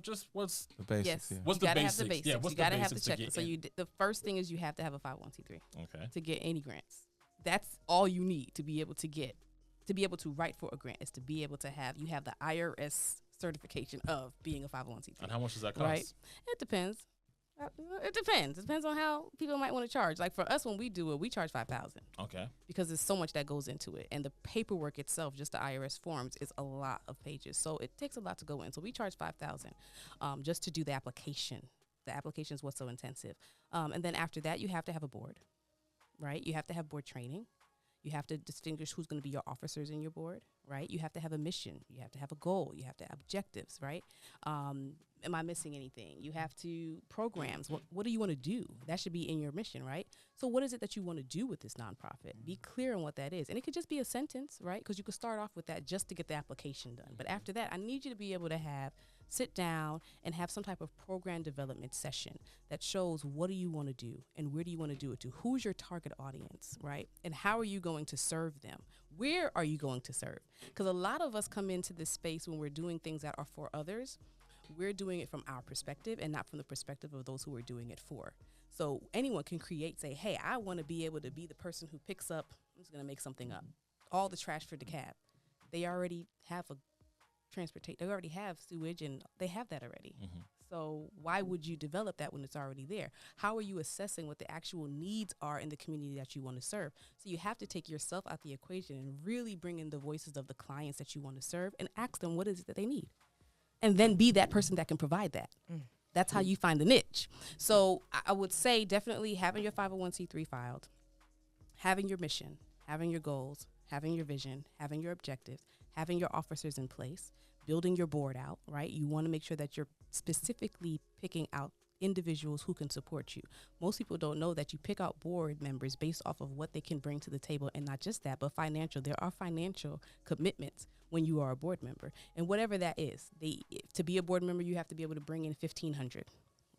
just what's The basics. Yes. Yeah. What's You the gotta basics? have the basics. Yeah, what's you gotta the have the basics to checklist. get So in? the first thing is you have to have a 501c3 Okay. to get any grants. That's all you need to be able to write for a grant, is to be able to have the IRS certification of being a 501c3. And how much does that cost? Right? It depends. It depends. It depends on how people might want to charge. Like for us, when we do it, we charge $5,000 Okay. because there's so much that goes into it, and the paperwork itself, just the IRS forms, is a lot of pages. So it takes a lot to go in. So we charge $5,000 just to do the application. The application is what's so intensive. And then after that, you have to have a board, right? You have to have board training. You have to distinguish who's going to be your officers in your board, right? You have to have a mission. You have to have a goal. You have to have objectives, right? Am I missing anything? You have to programs. What do you want to do? That should be in your mission, right? So what is it that you want to do with this nonprofit? Be clear on what that is. And it could just be a sentence, right? Because you could start off with that just to get the application done. But after that, I need you to be able to sit down and have some type of program development session that shows what do you want to do and where do you want to do it to? Who's your target audience, right? And how are you going to serve them? Where are you going to serve? Because a lot of us come into this space when we're doing things that are for others. We're doing it from our perspective and not from the perspective of those who we're doing it for. So anyone can say, hey, I want to be able to be the person who picks up, I'm just going to make something up, all the trash for the cab. They already have they already have sewage, and they have that already. So why would you develop that when it's already there? How are you assessing what the actual needs are in the community that you want to serve? So you have to take yourself out the equation and really bring in the voices of the clients that you want to serve and ask them what is it that they need. And then be that person that can provide that. That's how you find the niche. So I would say definitely having your 501c3 filed, having your mission, having your goals, having your vision, having your objectives, having your officers in place, building your board out, right? You want to make sure that you're specifically picking out individuals who can support you. Most people don't know that you pick out board members based off of what they can bring to the table, and not just that, but financial. There are financial commitments when you are a board member, and whatever that is. To be a board member, you have to be able to bring in $1,500,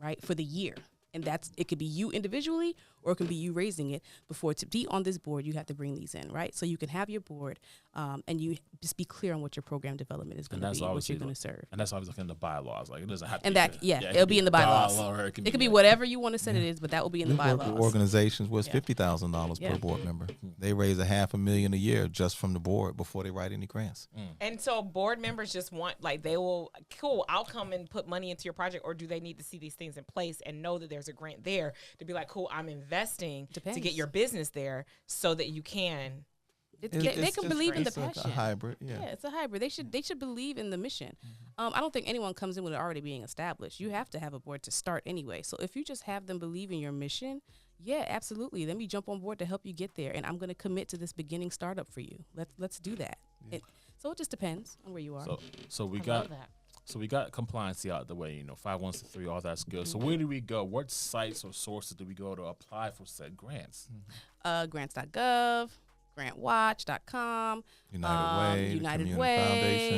right, for the year. And it could be you individually, or it can be you raising it. Before to be on this board, you have to bring these in, right? So you can have your board, and you just be clear on what your program development is going to be, what you're going to serve. And that's obviously in the bylaws. Like it doesn't have to. And be that, it it'll be in the bylaws. dollar, it It could be whatever you want to set it is, but that will be in the We work bylaws. with organizations where it's Yeah. $50,000 Yeah. per board member. They raise $500,000 a year just from the board before they write any grants. And so board members just want, like, they will, cool, I'll come and put money into your project, or do they need to see these things in place and know that there's a grant there to be like, cool, I'm investing to Depends. get your business there so that you can. They can just believe in the it's like passion. a hybrid, yeah. It's a hybrid. They should believe in the mission. I don't think anyone comes in with it already being established. You have to have a board to start anyway. So if you just have them believe in your mission, yeah, absolutely. Let me jump on board to help you get there, and I'm going to commit to this beginning startup for you. Let's do that. So it just depends on where you are. So we I got love that. so we got compliance out the way. 513, all that's good. So where do we go? What sites or sources do we go to apply for said grants? Grants.gov, grantwatch.com, United Way, the United Community Way.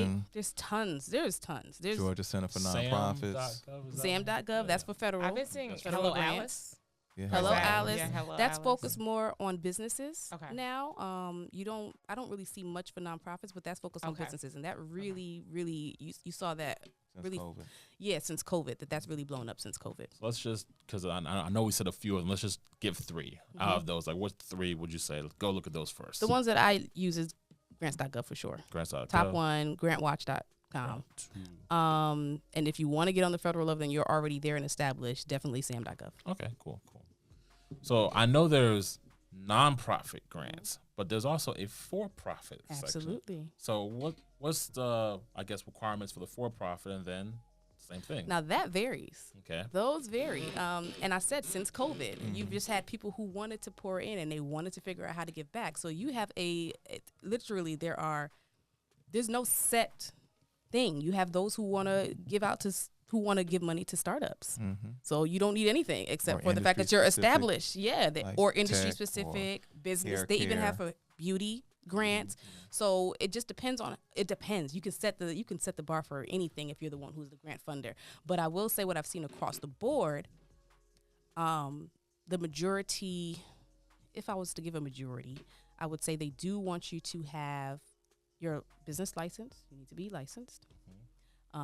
Foundation, There's tons. There's Georgia Center for Nonprofits. SAM.gov. That's for federal. I've been seeing Federal Hello grants. Alice. Yeah, Hello, Right. Alice. Yeah, Hello That's Alice. focused more on businesses Okay. now. I don't really see much for nonprofits, but that's focused on Okay. businesses, and that really, really, you saw that Since really, COVID. since COVID. That's really blown up since COVID. So let's just, because I know we said a few of them, let's just give three out of those. Like, what three would you say? Let's go look at those first. The ones that I use is grants.gov for sure. Grants.gov. Top one, grantwatch.com. And if you want to get on the federal level and you're already there and established, definitely sam.gov. Okay, cool. So I know there's nonprofit grants, but there's also a for-profit section. Absolutely. So what's the, I guess, requirements for the for-profit, and then same thing? Now that varies. Okay. Those vary. And I said since COVID, you've just had people who wanted to pour in and they wanted to figure out how to give back. So you have literally there's no set thing. You have those who want to give money to startups. So you don't need anything except Or for the fact that you're industry established. Yeah. like Or industry tech specific, business. hair They even care. have for beauty grants. So it just depends it depends. You can set the bar for anything if you're the one who's the grant funder. But I will say what I've seen across the board, the majority, if I was to give a majority, I would say they do want you to have your business license. You need to be licensed.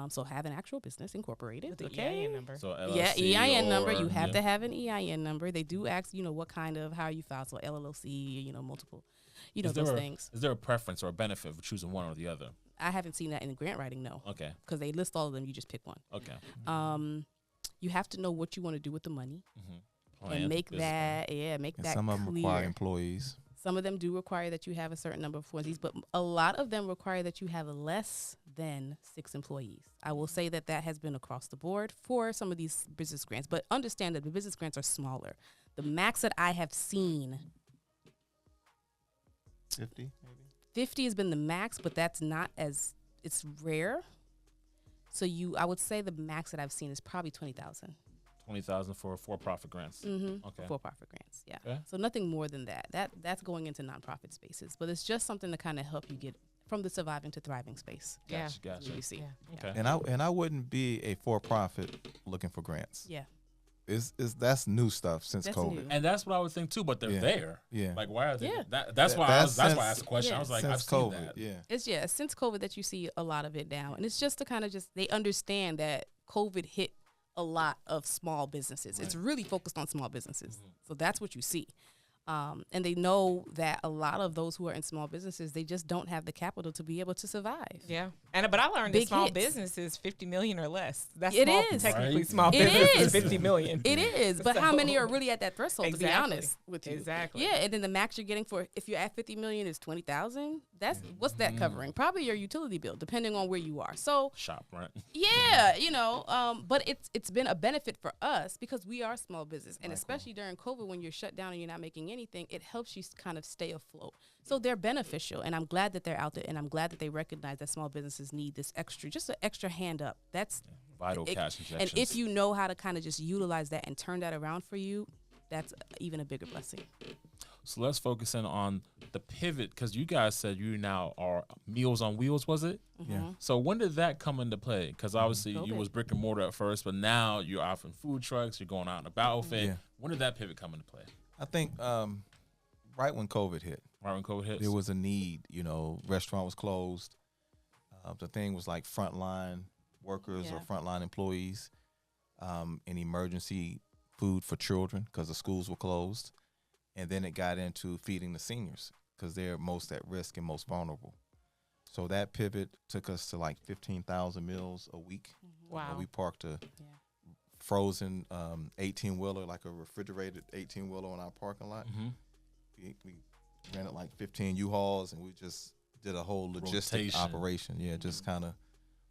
So have an actual business incorporated. With the Okay. EIN number. So Yeah, LLC EIN number. or- You have yeah. to have an EIN number. They do ask, what kind of, how you file. So LLC, multiple, those things. Is there a preference or a benefit for choosing one or the other? I haven't seen that in the grant writing, no. Okay. Because they list all of them. You just pick one. Okay. You have to know what you want to do with the money Plan, and make business that, And that some of them clear. require employees. Some of them do require that you have a certain number of employees, but a lot of them require that you have less than 6 employees. I will say that has been across the board for some of these business grants, but understand that the business grants are smaller. The max that I have seen, 50 maybe? 50 has been the max, but that's not it's rare. So I would say the max that I've seen is probably 20,000. 20,000 for for-profit grants. Okay. For-profit grants, yeah. Okay. So nothing more than that. That's going into nonprofit spaces, but it's just something to kind of help you get from the surviving to thriving space. Yeah. Gotcha. You see, Okay. And I wouldn't be a for-profit looking for grants. yeah. That's new stuff since That's COVID. new. And that's what I would think too, but they're Yeah. there. Yeah. Like, why are they? Yeah. That's why That's that's why I since- asked the question. I was like, Since I've seen COVID, that. yeah. It's since COVID that you see a lot of it now, and it's just to kind of they understand that COVID hit a lot of small businesses. It's really focused on small businesses, so that's what you see. And they know that a lot of those who are in small businesses, they just don't have the capital to be able to survive. Yeah. But I learned that Big small hits. business is 50 million or less. That's It small, is. technically Right. small It business is is. 50 million. It is, but how many So- are really at that threshold? To be Exactly. honest with you, Exactly. Yeah, and then the max you're getting for if you're at 50 million is 20,000. That's what's that covering? Probably your utility bill, depending on where you are. So Shop, right? yeah, but it's been a benefit for us because we are small business, and especially during COVID when you're shut down and you're not making anything, it helps you kind of stay afloat. So they're beneficial, and I'm glad that they're out there, and I'm glad that they recognize that small businesses need this just an extra hand up. That's Vital cash injections. and if you know how to kind of just utilize that and turn that around for you, that's even a bigger blessing. So let's focus in on the pivot, because you guys said you now are Meals on Wheels, was it? Yeah. So when did that come into play? Because obviously you COVID. was brick and mortar at first, but now you're offering food trucks, you're going out and about with it. Yeah. When did that pivot come into play? I think right when COVID hit, Right when COVID hits? there was a need. Restaurant was closed. The thing was like frontline workers or Yeah. frontline employees, and emergency food for children because the schools were closed. And then it got into feeding the seniors because they're most at risk and most vulnerable. So that pivot took us to like 15,000 meals a week. Wow. We parked a frozen 18-wheeler, like a refrigerated 18-wheeler in our parking lot. Mm-hmm. We rented like 15 U-Hauls, and we just did a whole logistic Rotation. operation. Yeah, just kind of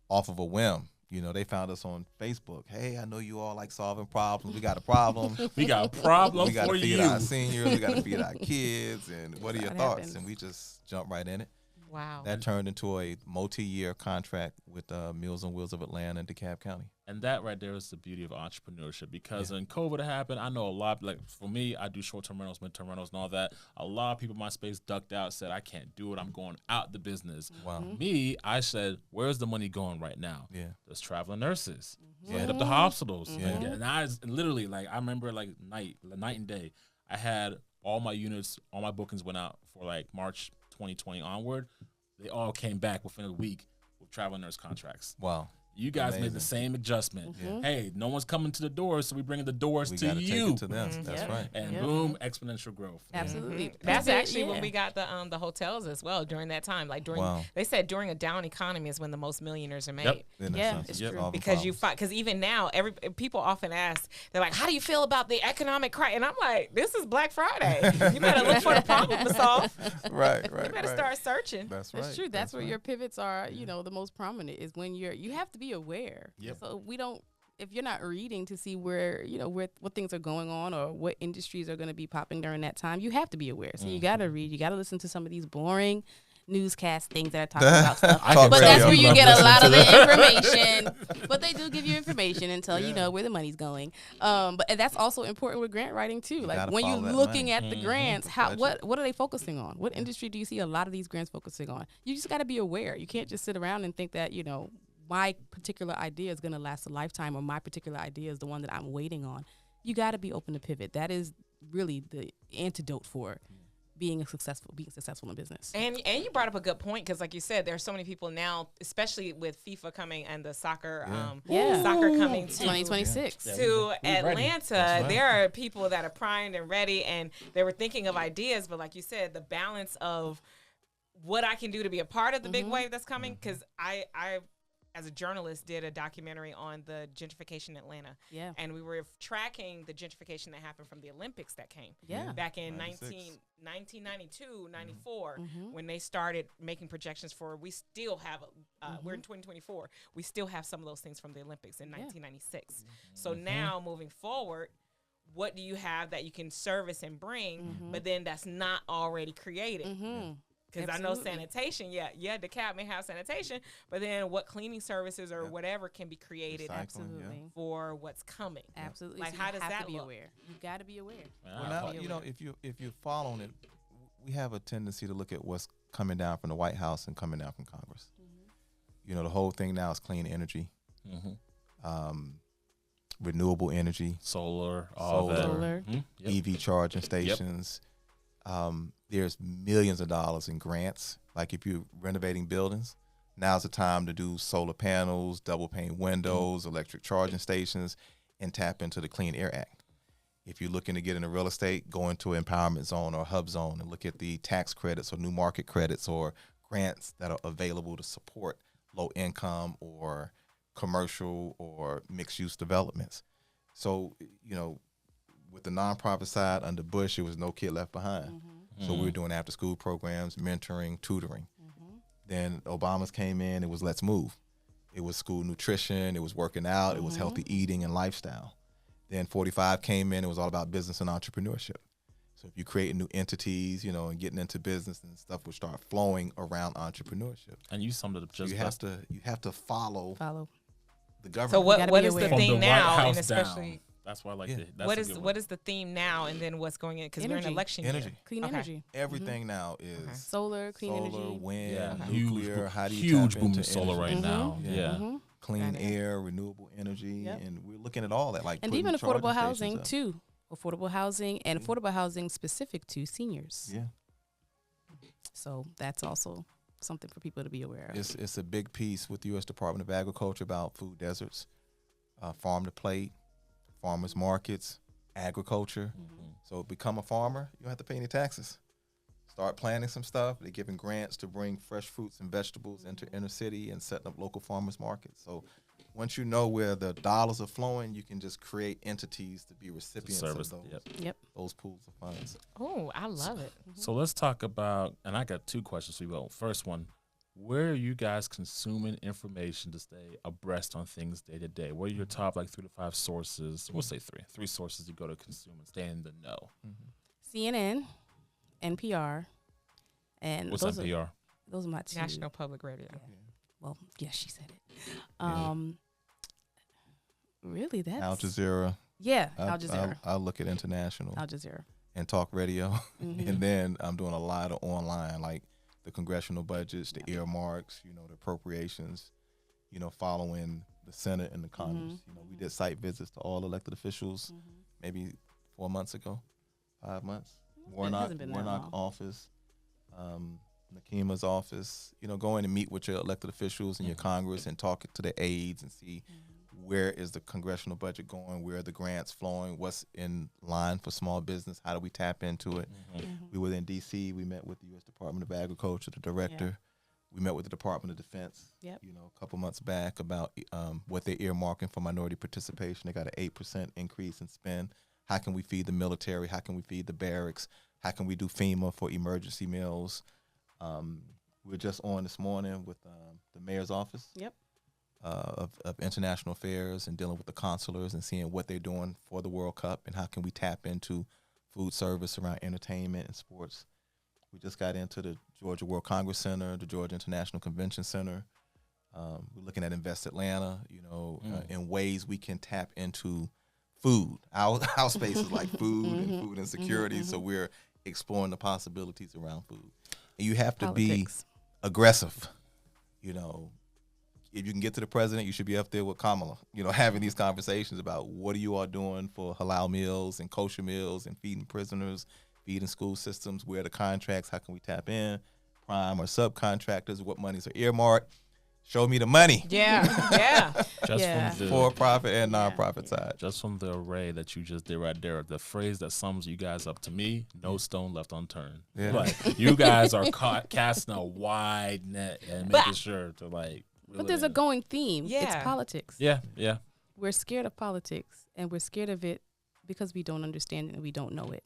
off of a whim. You know, they found us on Facebook. Hey, I know you all like solving problems. We got a problem. We got a problem We got for to feed you. our seniors. We got to feed our kids. And what are your That thoughts? happens. And we just jumped right in it. Wow. That turned into a multi-year contract with Meals on Wheels of Atlanta and DeKalb County. And that right there is the beauty of entrepreneurship, because when COVID happened, I know a lot, like for me, I do short-term rentals, mid-term rentals and all that. A lot of people in my space ducked out, said, I can't do it. I'm going out the business. Wow. Me, I said, where's the money going right now? Yeah. There's traveling nurses. Yeah. Hit up the hospitals. Yeah. And I literally, like, I remember like night and day, I had all my units, all my bookings went out for like March 2020 onward. They all came back within a week with travel nurse contracts. Wow. You guys made Amazing. the same adjustment. Yeah. Hey, no one's coming to the doors, so we bringing the doors We to got to you. take it to them. That's Yeah. right. And Yeah. boom, exponential growth. Absolutely. That's Because actually when yeah. we got the hotels as well during that time. Like during Wow. they said during a down economy is when the most millionaires are made. Yep. Isn't that Yeah, something? it's Yep. true. Solving Because you problems. fight, because even now, people often ask, they're like, "How do you feel about the economic crisis?" And I'm like, "This is Black Friday. You better look for the problem to solve. Right, You right, better right. start searching." That's right. It's true. That's where right. your pivots are, the most prominent is when you have to be aware. Yep. So if you're not reading to see where what things are going on or what industries are going to be popping during that time, you have to be aware. So you got to read, you got to listen to some of these boring newscast things that are talking about stuff. Talk But that's radio. where you Love get a listening lot to of the that. information. But they do give you information and tell you know where the money's going. But and that's also important with grant writing too. Like gotta when you're follow that looking money. at the grants, Budget. what are they focusing on? What industry do you see a lot of these grants focusing on? You just got to be aware. You can't just sit around and think that my particular idea is going to last a lifetime, or my particular idea is the one that I'm waiting on. You got to be open to pivot. That is really the antidote for being successful in business. And you brought up a good point, because like you said, there are so many people now, especially with FIFA coming and the soccer, Yeah. soccer coming to 2026. Yeah. to We're ready. Atlanta. That's right. There are people that are primed and ready, and they were thinking of ideas, but like you said, the balance of what I can do to be a part of the big wave that's coming, because I as a journalist did a documentary on the gentrification in Atlanta. Yeah. And we were tracking the gentrification that happened from the Olympics that came Yeah. back in 96. 1992, 94, when they started making projections for, we still have, we're in 2024, we still have some of those things from the Olympics in 1996. So now moving forward, what do you have that you can service and bring, but then that's not already created? Because I know Absolutely. sanitation, DeKalb may have sanitation, but then what cleaning services or whatever can be created Recycling, Absolutely. for what's coming? Absolutely. Like, So how you does have that to be look? aware. You got to be aware. Well, now, if you're following it, we have a tendency to look at what's coming down from the White House and coming down from Congress. The whole thing now is clean energy, renewable energy, Solar, all that. Solar. Yep. EV charging stations. There's millions of dollars in grants. Like if you're renovating buildings, now's the time to do solar panels, double pane windows, electric charging stations, and tap into the Clean Air Act. If you're looking to get into real estate, go into an empowerment zone or hub zone and look at the tax credits or new market credits or grants that are available to support low income or commercial or mixed use developments. So, with the nonprofit side under Bush, it was No Kid Left Behind. So we were doing after school programs, mentoring, tutoring. Then Obama's came in, it was Let's Move. It was school nutrition, it was working out, it was healthy eating and lifestyle. Then 45 came in, it was all about business and entrepreneurship. So if you create new entities, and getting into business and stuff will start flowing around entrepreneurship. And you summed it up just You have to follow Follow. the government. So gotta what be is the aware. from the theme White now, House and especially down. That's why I like Yeah. it. That's what a is good what one. is the theme now, and then what's going in, because we're in Energy. election Energy. year. Clean Okay. energy. Everything now is Solar, clean solar, energy. wind, Yeah, nuclear. How do you huge tap boom into in solar energy? right now. Yeah. Yeah. Clean Got it. air, renewable energy, Yep. and we're looking at all that, like And putting even charging affordable stations housing up. too. Affordable housing and affordable housing specific to seniors. Yeah, So that's also something for people to be aware of. it's a big piece with the U.S. Department of Agriculture about food deserts, farm to plate, farmers markets, agriculture. So become a farmer, you don't have to pay any taxes. start planning some stuff. They're giving grants to bring fresh fruits and vegetables into inner city and setting up local farmers markets. So once you know where the dollars are flowing, you can just create entities to be recipients of those, those pools of funds. Oh, I love it. So let's talk about, and I got 2 questions for you both. First one, where are you guys consuming information to stay abreast on things day to day? What are your top 3 to 5 sources? We'll say 3 sources you go to consume and stay in the know. CNN, NPR, and what's NPR? Those are my 2. National Public Radio. Well, yes, she said it. Really, that's Al Jazeera. Yeah, Al Jazeera. I'll look at international. Al Jazeera. And talk radio. And then I'm doing a lot of online, like the congressional budgets, the earmarks, the appropriations, following the Senate and the Congress. We did site visits to all elected officials maybe 4 months ago, 5 months. Warnock office, Nakima's office, going and meet with your elected officials and your Congress and talk to the aides and see where is the congressional budget going, where are the grants flowing, what's in line for small business, how do we tap into it. We were in D.C., we met with the U.S. Department of Agriculture, the director. We met with the Department of Defense, a couple months back about what they're earmarking for minority participation. They got an 8% increase in spend. How can we feed the military? How can we feed the barracks? How can we do FEMA for emergency meals? We were just on this morning with the mayor's office of international affairs and dealing with the consulars and seeing what they're doing for the World Cup and how can we tap into food service around entertainment and sports. We just got into the Georgia World Congress Center, the Georgia International Convention Center. We're looking at Invest Atlanta, in ways we can tap into food. Our space is like food and food insecurity, so we're exploring the possibilities around food. And you have to be aggressive. If you can get to the president, you should be up there with Kamala, having these conversations about what are you all doing for halal meals and kosher meals and feeding prisoners, feeding school systems, where are the contracts, how can we tap in, prime or subcontractors, what monies are earmarked. Show me the money. From the for-profit and non-profit side. Just from the array that you just did right there, the phrase that sums you guys up to me, no stone left unturned. You guys are casting a wide net and making sure to But there's a going theme. It's politics. Yeah. We're scared of politics, and we're scared of it because we don't understand it and we don't know it.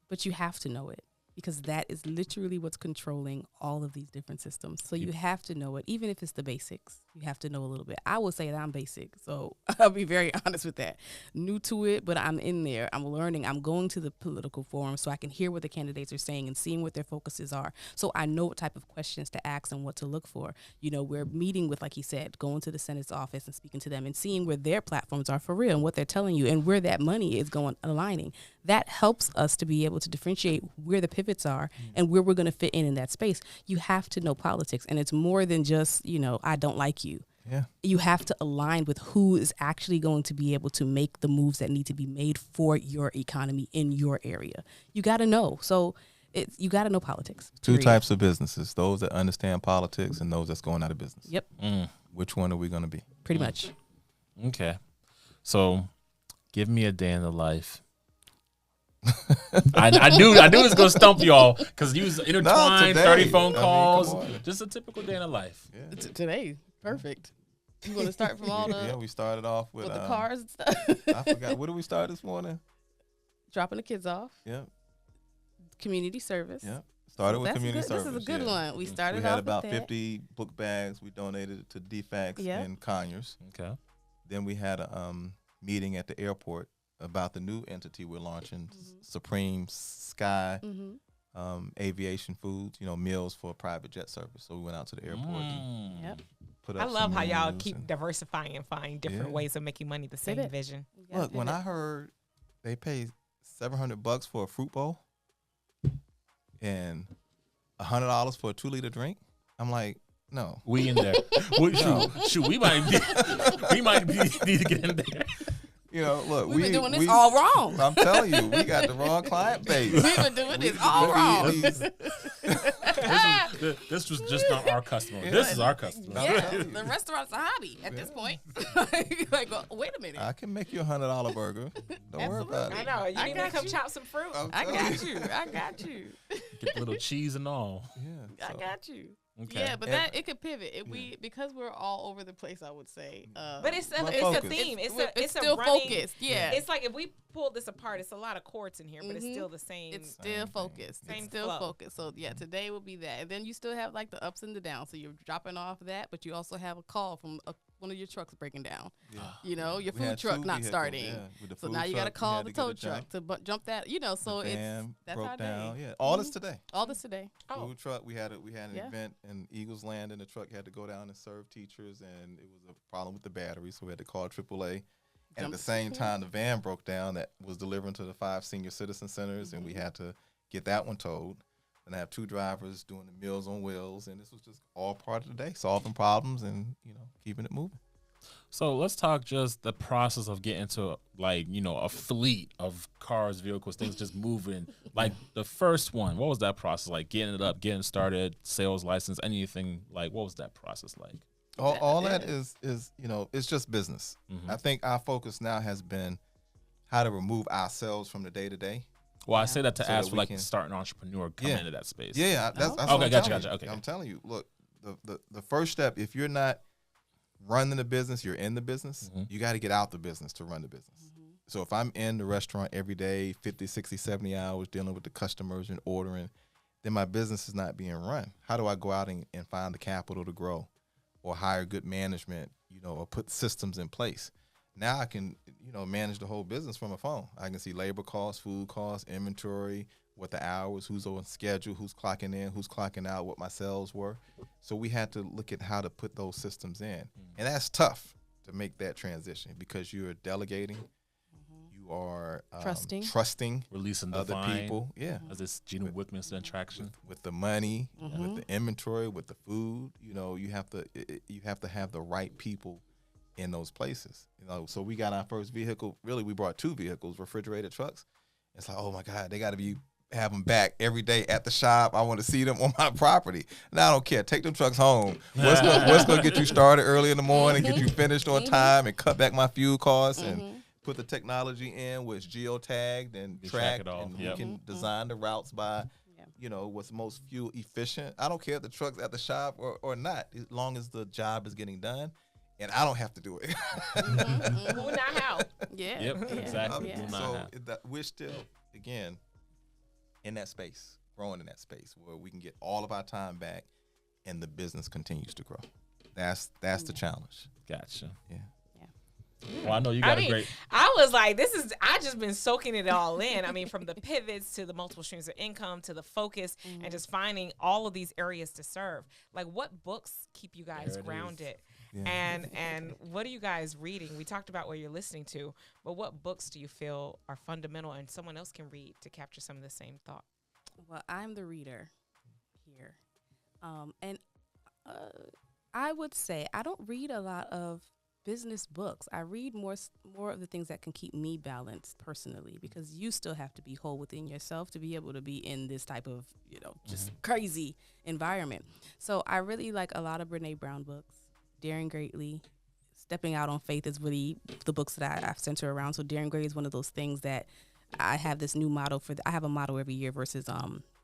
But you have to know it, because that is literally what's controlling all of these different systems. So you have to know it, even if it's the basics. You have to know a little bit. I will say that I'm basic, so I'll be very honest with that. New to it, but I'm in there. I'm learning. I'm going to the political forum so I can hear what the candidates are saying and seeing what their focuses are. So I know what type of questions to ask and what to look for. We're meeting with, like he said, going to the Senate's office and speaking to them and seeing where their platforms are for real and what they're telling you and where that money is going, aligning. That helps us to be able to differentiate where the pivots are and where we're going to fit in that space. You have to know politics, and it's more than just, I don't like you. Yeah. You have to align with who is actually going to be able to make the moves that need to be made for your economy in your area. You got to know. So you got to know politics. Two types of businesses, those that understand politics and those that's going out of business. Yep. Which one are we going to be? Pretty much. Okay. So give me a day in the life. I knew it was gonna stump y'all because you was intertwined, 30 phone calls. Just a typical day in the life. Yeah. Today, perfect. You want to start from all the? We started off with the cars and stuff. I forgot. What did we start this morning? Dropping the kids off. Yeah. Community service. Yeah. Started with community service. This is a good one. We started. We had about 50 book bags. We donated to DFACS and Conyers. Okay. Then we had a meeting at the airport about the new entity we're launching, Supreme Sky Aviation Foods, meals for private jet service. So we went out to the airport and put up I love how y'all menus keep diversifying and finding different ways of making money, the same vision. Look, when I heard they paid $700 for a fruit bowl and $100 for a 2-liter drink, I'm like, no. We in there. Shoot, we might need to get in there. Look, we've been doing this all wrong. I'm telling you, we got the wrong client base. We've been doing this all wrong. This was just not our customer. This is our customer. Yeah, the restaurant's a hobby at this point. Wait a minute. I can make you $100 burger. Don't worry about it. I know. You need me to come chop some fruit? I got you. Get the little cheese and all. Yeah. I got you. Okay. Yeah, but And- that it could pivot. Because we're all over the place, I would say. But it's But a focus. theme. It's a still running, focused. Yeah. It's like if we pull this apart, it's a lot of chords in here, but it's still the same. It's Same still thing. focused. Same It's still flow. focused. So yeah, today will be that, and then you still have like the ups and the downs. So you're dropping off that, but you also have a call from one of your trucks breaking down. Yeah. You know, your We food had truck two not vehicles, starting. yeah. With the So food now you got to truck, we call had the to get tow it truck jumped. to jump that. You know, so The it's van that's broke our down. day. Yeah, all this today. All this today. Oh, Food truck. We had an Yeah. event in Eagles Land, and the truck had to go down and serve teachers, and it was a problem with the battery, so we had to call AAA. And at the same time, the van broke down that was delivering to the 5 senior citizen centers, and we had to get that one towed. And I have 2 drivers doing the Meals on Wheels, and this was just all part of the day, solving problems and keeping it moving. So let's talk just the process of getting to a fleet of cars, vehicles, things just moving. Like the first one, what was that process like? Getting it up, getting started, sales license, anything like? What was that process like? All that is it's just business. Mhm. I think our focus now has been how to remove ourselves from the day to day. Well, I say that to So ask that for we like can- the starting entrepreneur coming Yeah. into that space. Yeah, that's Okay, what I'm gotcha, telling gotcha. you. Okay, I'm telling you, look, the first step, if you're not running the business, you're in the business, Mhm. you got to get out the business to run the business. So if I'm in the restaurant every day, 50, 60, 70 hours dealing with the customers and ordering, then my business is not being run. How do I go out and find the capital to grow or hire good management, or put systems in place? Now I can, manage the whole business from a phone. I can see labor costs, food costs, inventory, what the hours, who's on schedule, who's clocking in, who's clocking out, what my sales were. So we had to look at how to put those systems in. And that's tough to make that transition because you're delegating, you are trusting Releasing other divine, people. Yeah. as this Gina Wickman attraction. With the money, with the inventory, with the food, you have to have the right people in those places. So we got our first vehicle. Really, we brought 2 vehicles, refrigerated trucks. It's like, oh my God, they got to have them back every day at the shop. I want to see them on my property. Now I don't care. Take them trucks home. What's going to get you started early in the morning, get you finished on time, and cut back my fuel costs and put the technology in where it's geotagged and You track tracked, it all. and Yep. we can design the routes by, what's most fuel efficient. I don't care if the truck's at the shop or not, as long as the job is getting done, and I don't have to do it. who not how? Yeah. Yep, Yeah. exactly. Yeah. Do not So have. we're still, again, in that space, growing in that space where we can get all of our time back, and the business continues to grow. That's the challenge. Gotcha. Yeah. Well, I know you got a great. I was like, I just been soaking it all in. I mean, from the pivots to the multiple streams of income to the focus and just finding all of these areas to serve. Like, what books keep you guys There it grounded? Yeah. And what are you guys reading? We talked about what you're listening to, but what books do you feel are fundamental and someone else can read to capture some of the same thought? Well, I'm the reader here. And I would say I don't read a lot of business books. I read more of the things that can keep me balanced personally, because you still have to be whole within yourself to be able to be in this type of, just crazy environment. So I really like a lot of Brene Brown books. Daring Greatly, Stepping Out on Faith is really the books that I've center around. So Daring Greatly is one of those things that I have this new motto for. I have a motto every year versus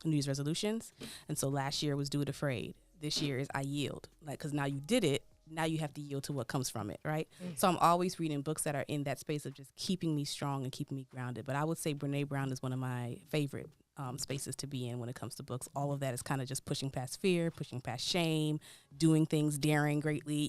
New Year's resolutions. And so last year was Do It Afraid. This year is I Yield. Because now you did it, now you have to yield to what comes from it, right? So I'm always reading books that are in that space of just keeping me strong and keeping me grounded. But I would say Brene Brown is one of my favorite spaces to be in when it comes to books. All of that is kind of just pushing past fear, pushing past shame, doing things, daring greatly.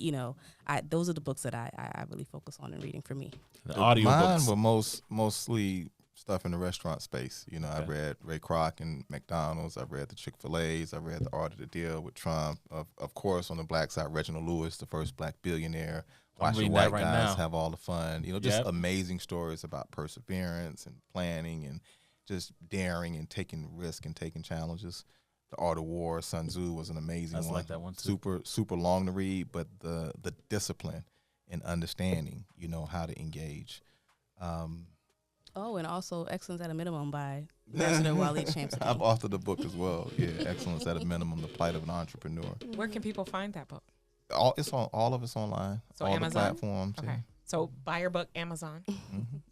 Those are the books that I really focus on and reading for me. The audio Mine books. were mostly stuff in the restaurant space. I Okay. read Ray Kroc and McDonald's. I read the Chick-fil-A's. I read The Art of the Deal with Trump. Of course, on the black side, Reginald Lewis, the first black billionaire. I'm Watching reading white that right guys now. have all the fun. Just Yep. amazing stories about perseverance and planning and just daring and taking risk and taking challenges. The Art of War, Sun Tzu was an amazing I one. like that one too. Super long to read, but the discipline and understanding, how to engage. Oh, and also Excellence at a Minimum by Ambassador Waleed and I've Dr. authored a book as well. Yeah, Excellence at a Minimum: The Plight of an Entrepreneur. Where can people find that book? All of it's online. So all Amazon? the platforms. Okay. So buy your book, Amazon.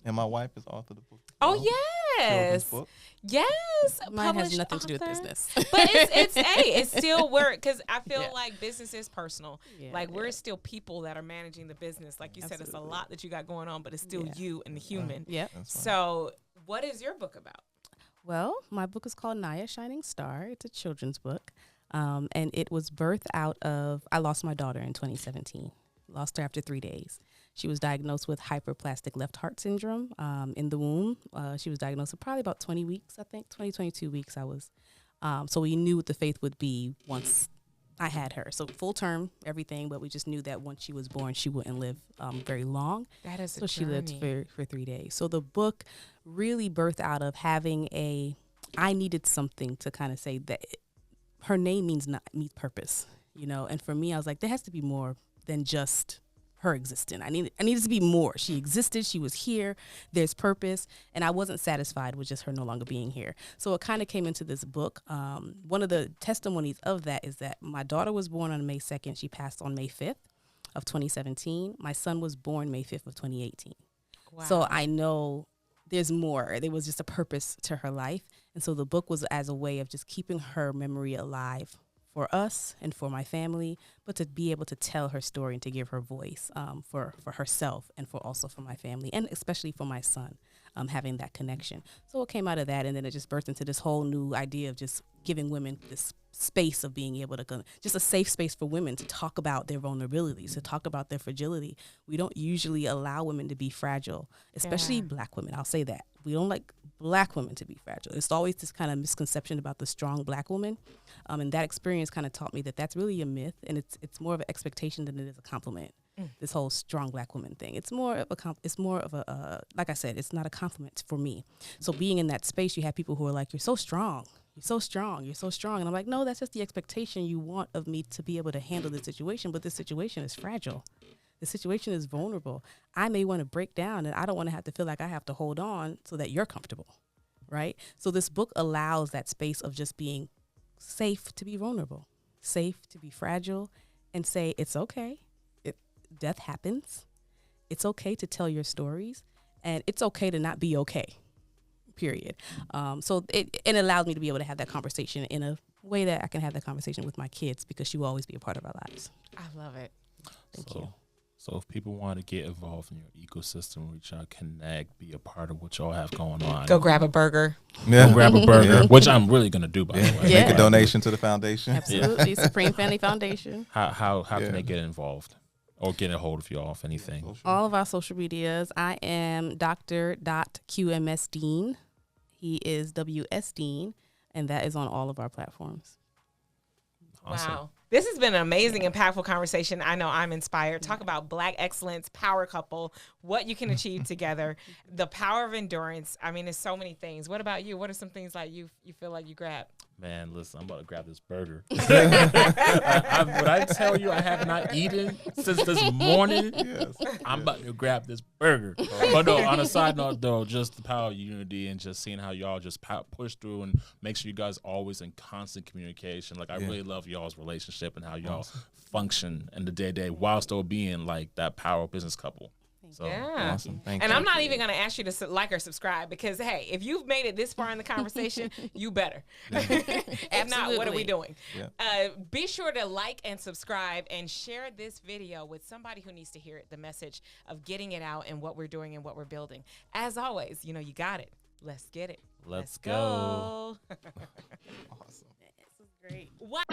And my wife has authored the book. Oh Children's yes, book. yes. Mine has Published nothing to do with author. business. But it's still work because I feel Yeah. like business is personal. Yeah, Like we're yeah. still people that are managing the business. Like you said, it's a Absolutely. lot that you got going on, but it's still Yeah. you and the human. Yep. That's right. So, what is your book about? Well, my book is called Naya Shining Star. It's a children's book. And it was birthed out of, I lost my daughter in 2017. Lost her after 3 days. She was diagnosed with hyperplastic left heart syndrome in the womb. She was diagnosed with probably about 20 weeks, I think, 22 weeks I was. So we knew what the faith would be once I had her. So full term, everything, but we just knew that once she was born, she wouldn't live very long. That is So she lived for 3 days. So the book really birthed out of having I needed something to kind of say that her name means purpose, you know. And for me, I was like, there has to be more than just her existing. I needed to be more. She existed. She was here. There's purpose. And I wasn't satisfied with just her no longer being here. So it kind of came into this book. One of the testimonies of that is that my daughter was born on May 2nd. She passed on May 5th of 2017. My son was born May 5th of 2018. Wow. So I know there's more. There was just a purpose to her life. And so the book was as a way of just keeping her memory alive for us and for my family, but to be able to tell her story and to give her voice for herself and also for my family, and especially for my son, having that connection. So it came out of that, and then it just birthed into this whole new idea of just giving women this space of being able to, just a safe space for women to talk about their vulnerabilities, to talk about their fragility. We don't usually allow women to be fragile, especially Black women. I'll say that. We don't like Black women to be fragile. It's always this kind of misconception about the strong Black woman. And that experience kind of taught me that that's really a myth, and it's more of an expectation than it is a compliment. This whole strong Black woman thing. It's more of a like I said, it's not a compliment for me. So being in that space, you have people who are like, you're so strong. You're so strong. You're so strong. And I'm like, no, that's just the expectation you want of me to be able to handle this situation. But this situation is fragile. The situation is vulnerable. I may want to break down, and I don't want to have to feel like I have to hold on so that you're comfortable, right? So this book allows that space of just being safe to be vulnerable, safe to be fragile, and say it's okay. Death happens. It's okay to tell your stories, and it's okay to not be okay, period. So it allows me to be able to have that conversation in a way that I can have that conversation with my kids, because she will always be a part of our lives. I love it. Thank you. So if people want to get involved in your ecosystem, reach out, connect, be a part of what y'all have going on. Go grab a burger. Yeah. Go grab a burger, Yeah. which I'm really going to do, by the way. Yeah. Make a donation to the foundation. Absolutely. Supreme Family Foundation. How Yeah. can they get involved or get a hold of y'all, if anything? All of our social medias. I am Dr.QMS-Deen. He is WS Dean, and that is on all of our platforms. Awesome. Wow. This has been an amazing, impactful conversation. I know I'm inspired. Talk about Black excellence, power couple, what you can achieve together, the power of endurance. I mean, there's so many things. What about you? What are some things like you feel like you grab? Man, listen, I'm about to grab this burger. When I tell you I have not eaten since this morning, Yes. I'm about to grab this burger. But no, on a side note, though, just the power of unity and just seeing how y'all just push through and make sure you guys always in constant communication. Like, I really love y'all's relationship and how y'all function in the day-to-day while still being like that power business couple. So, Yeah. Awesome. Thank And you. I'm not even going to ask you to like or subscribe, because, hey, if you've made it this far in the conversation, you better. If not, what are we Absolutely. doing? Yeah. Be sure to like and subscribe and share this video with somebody who needs to hear it, the message of getting it out and what we're doing and what we're building. As always, you got it. Let's get it. Let's go. Awesome. This is great. What?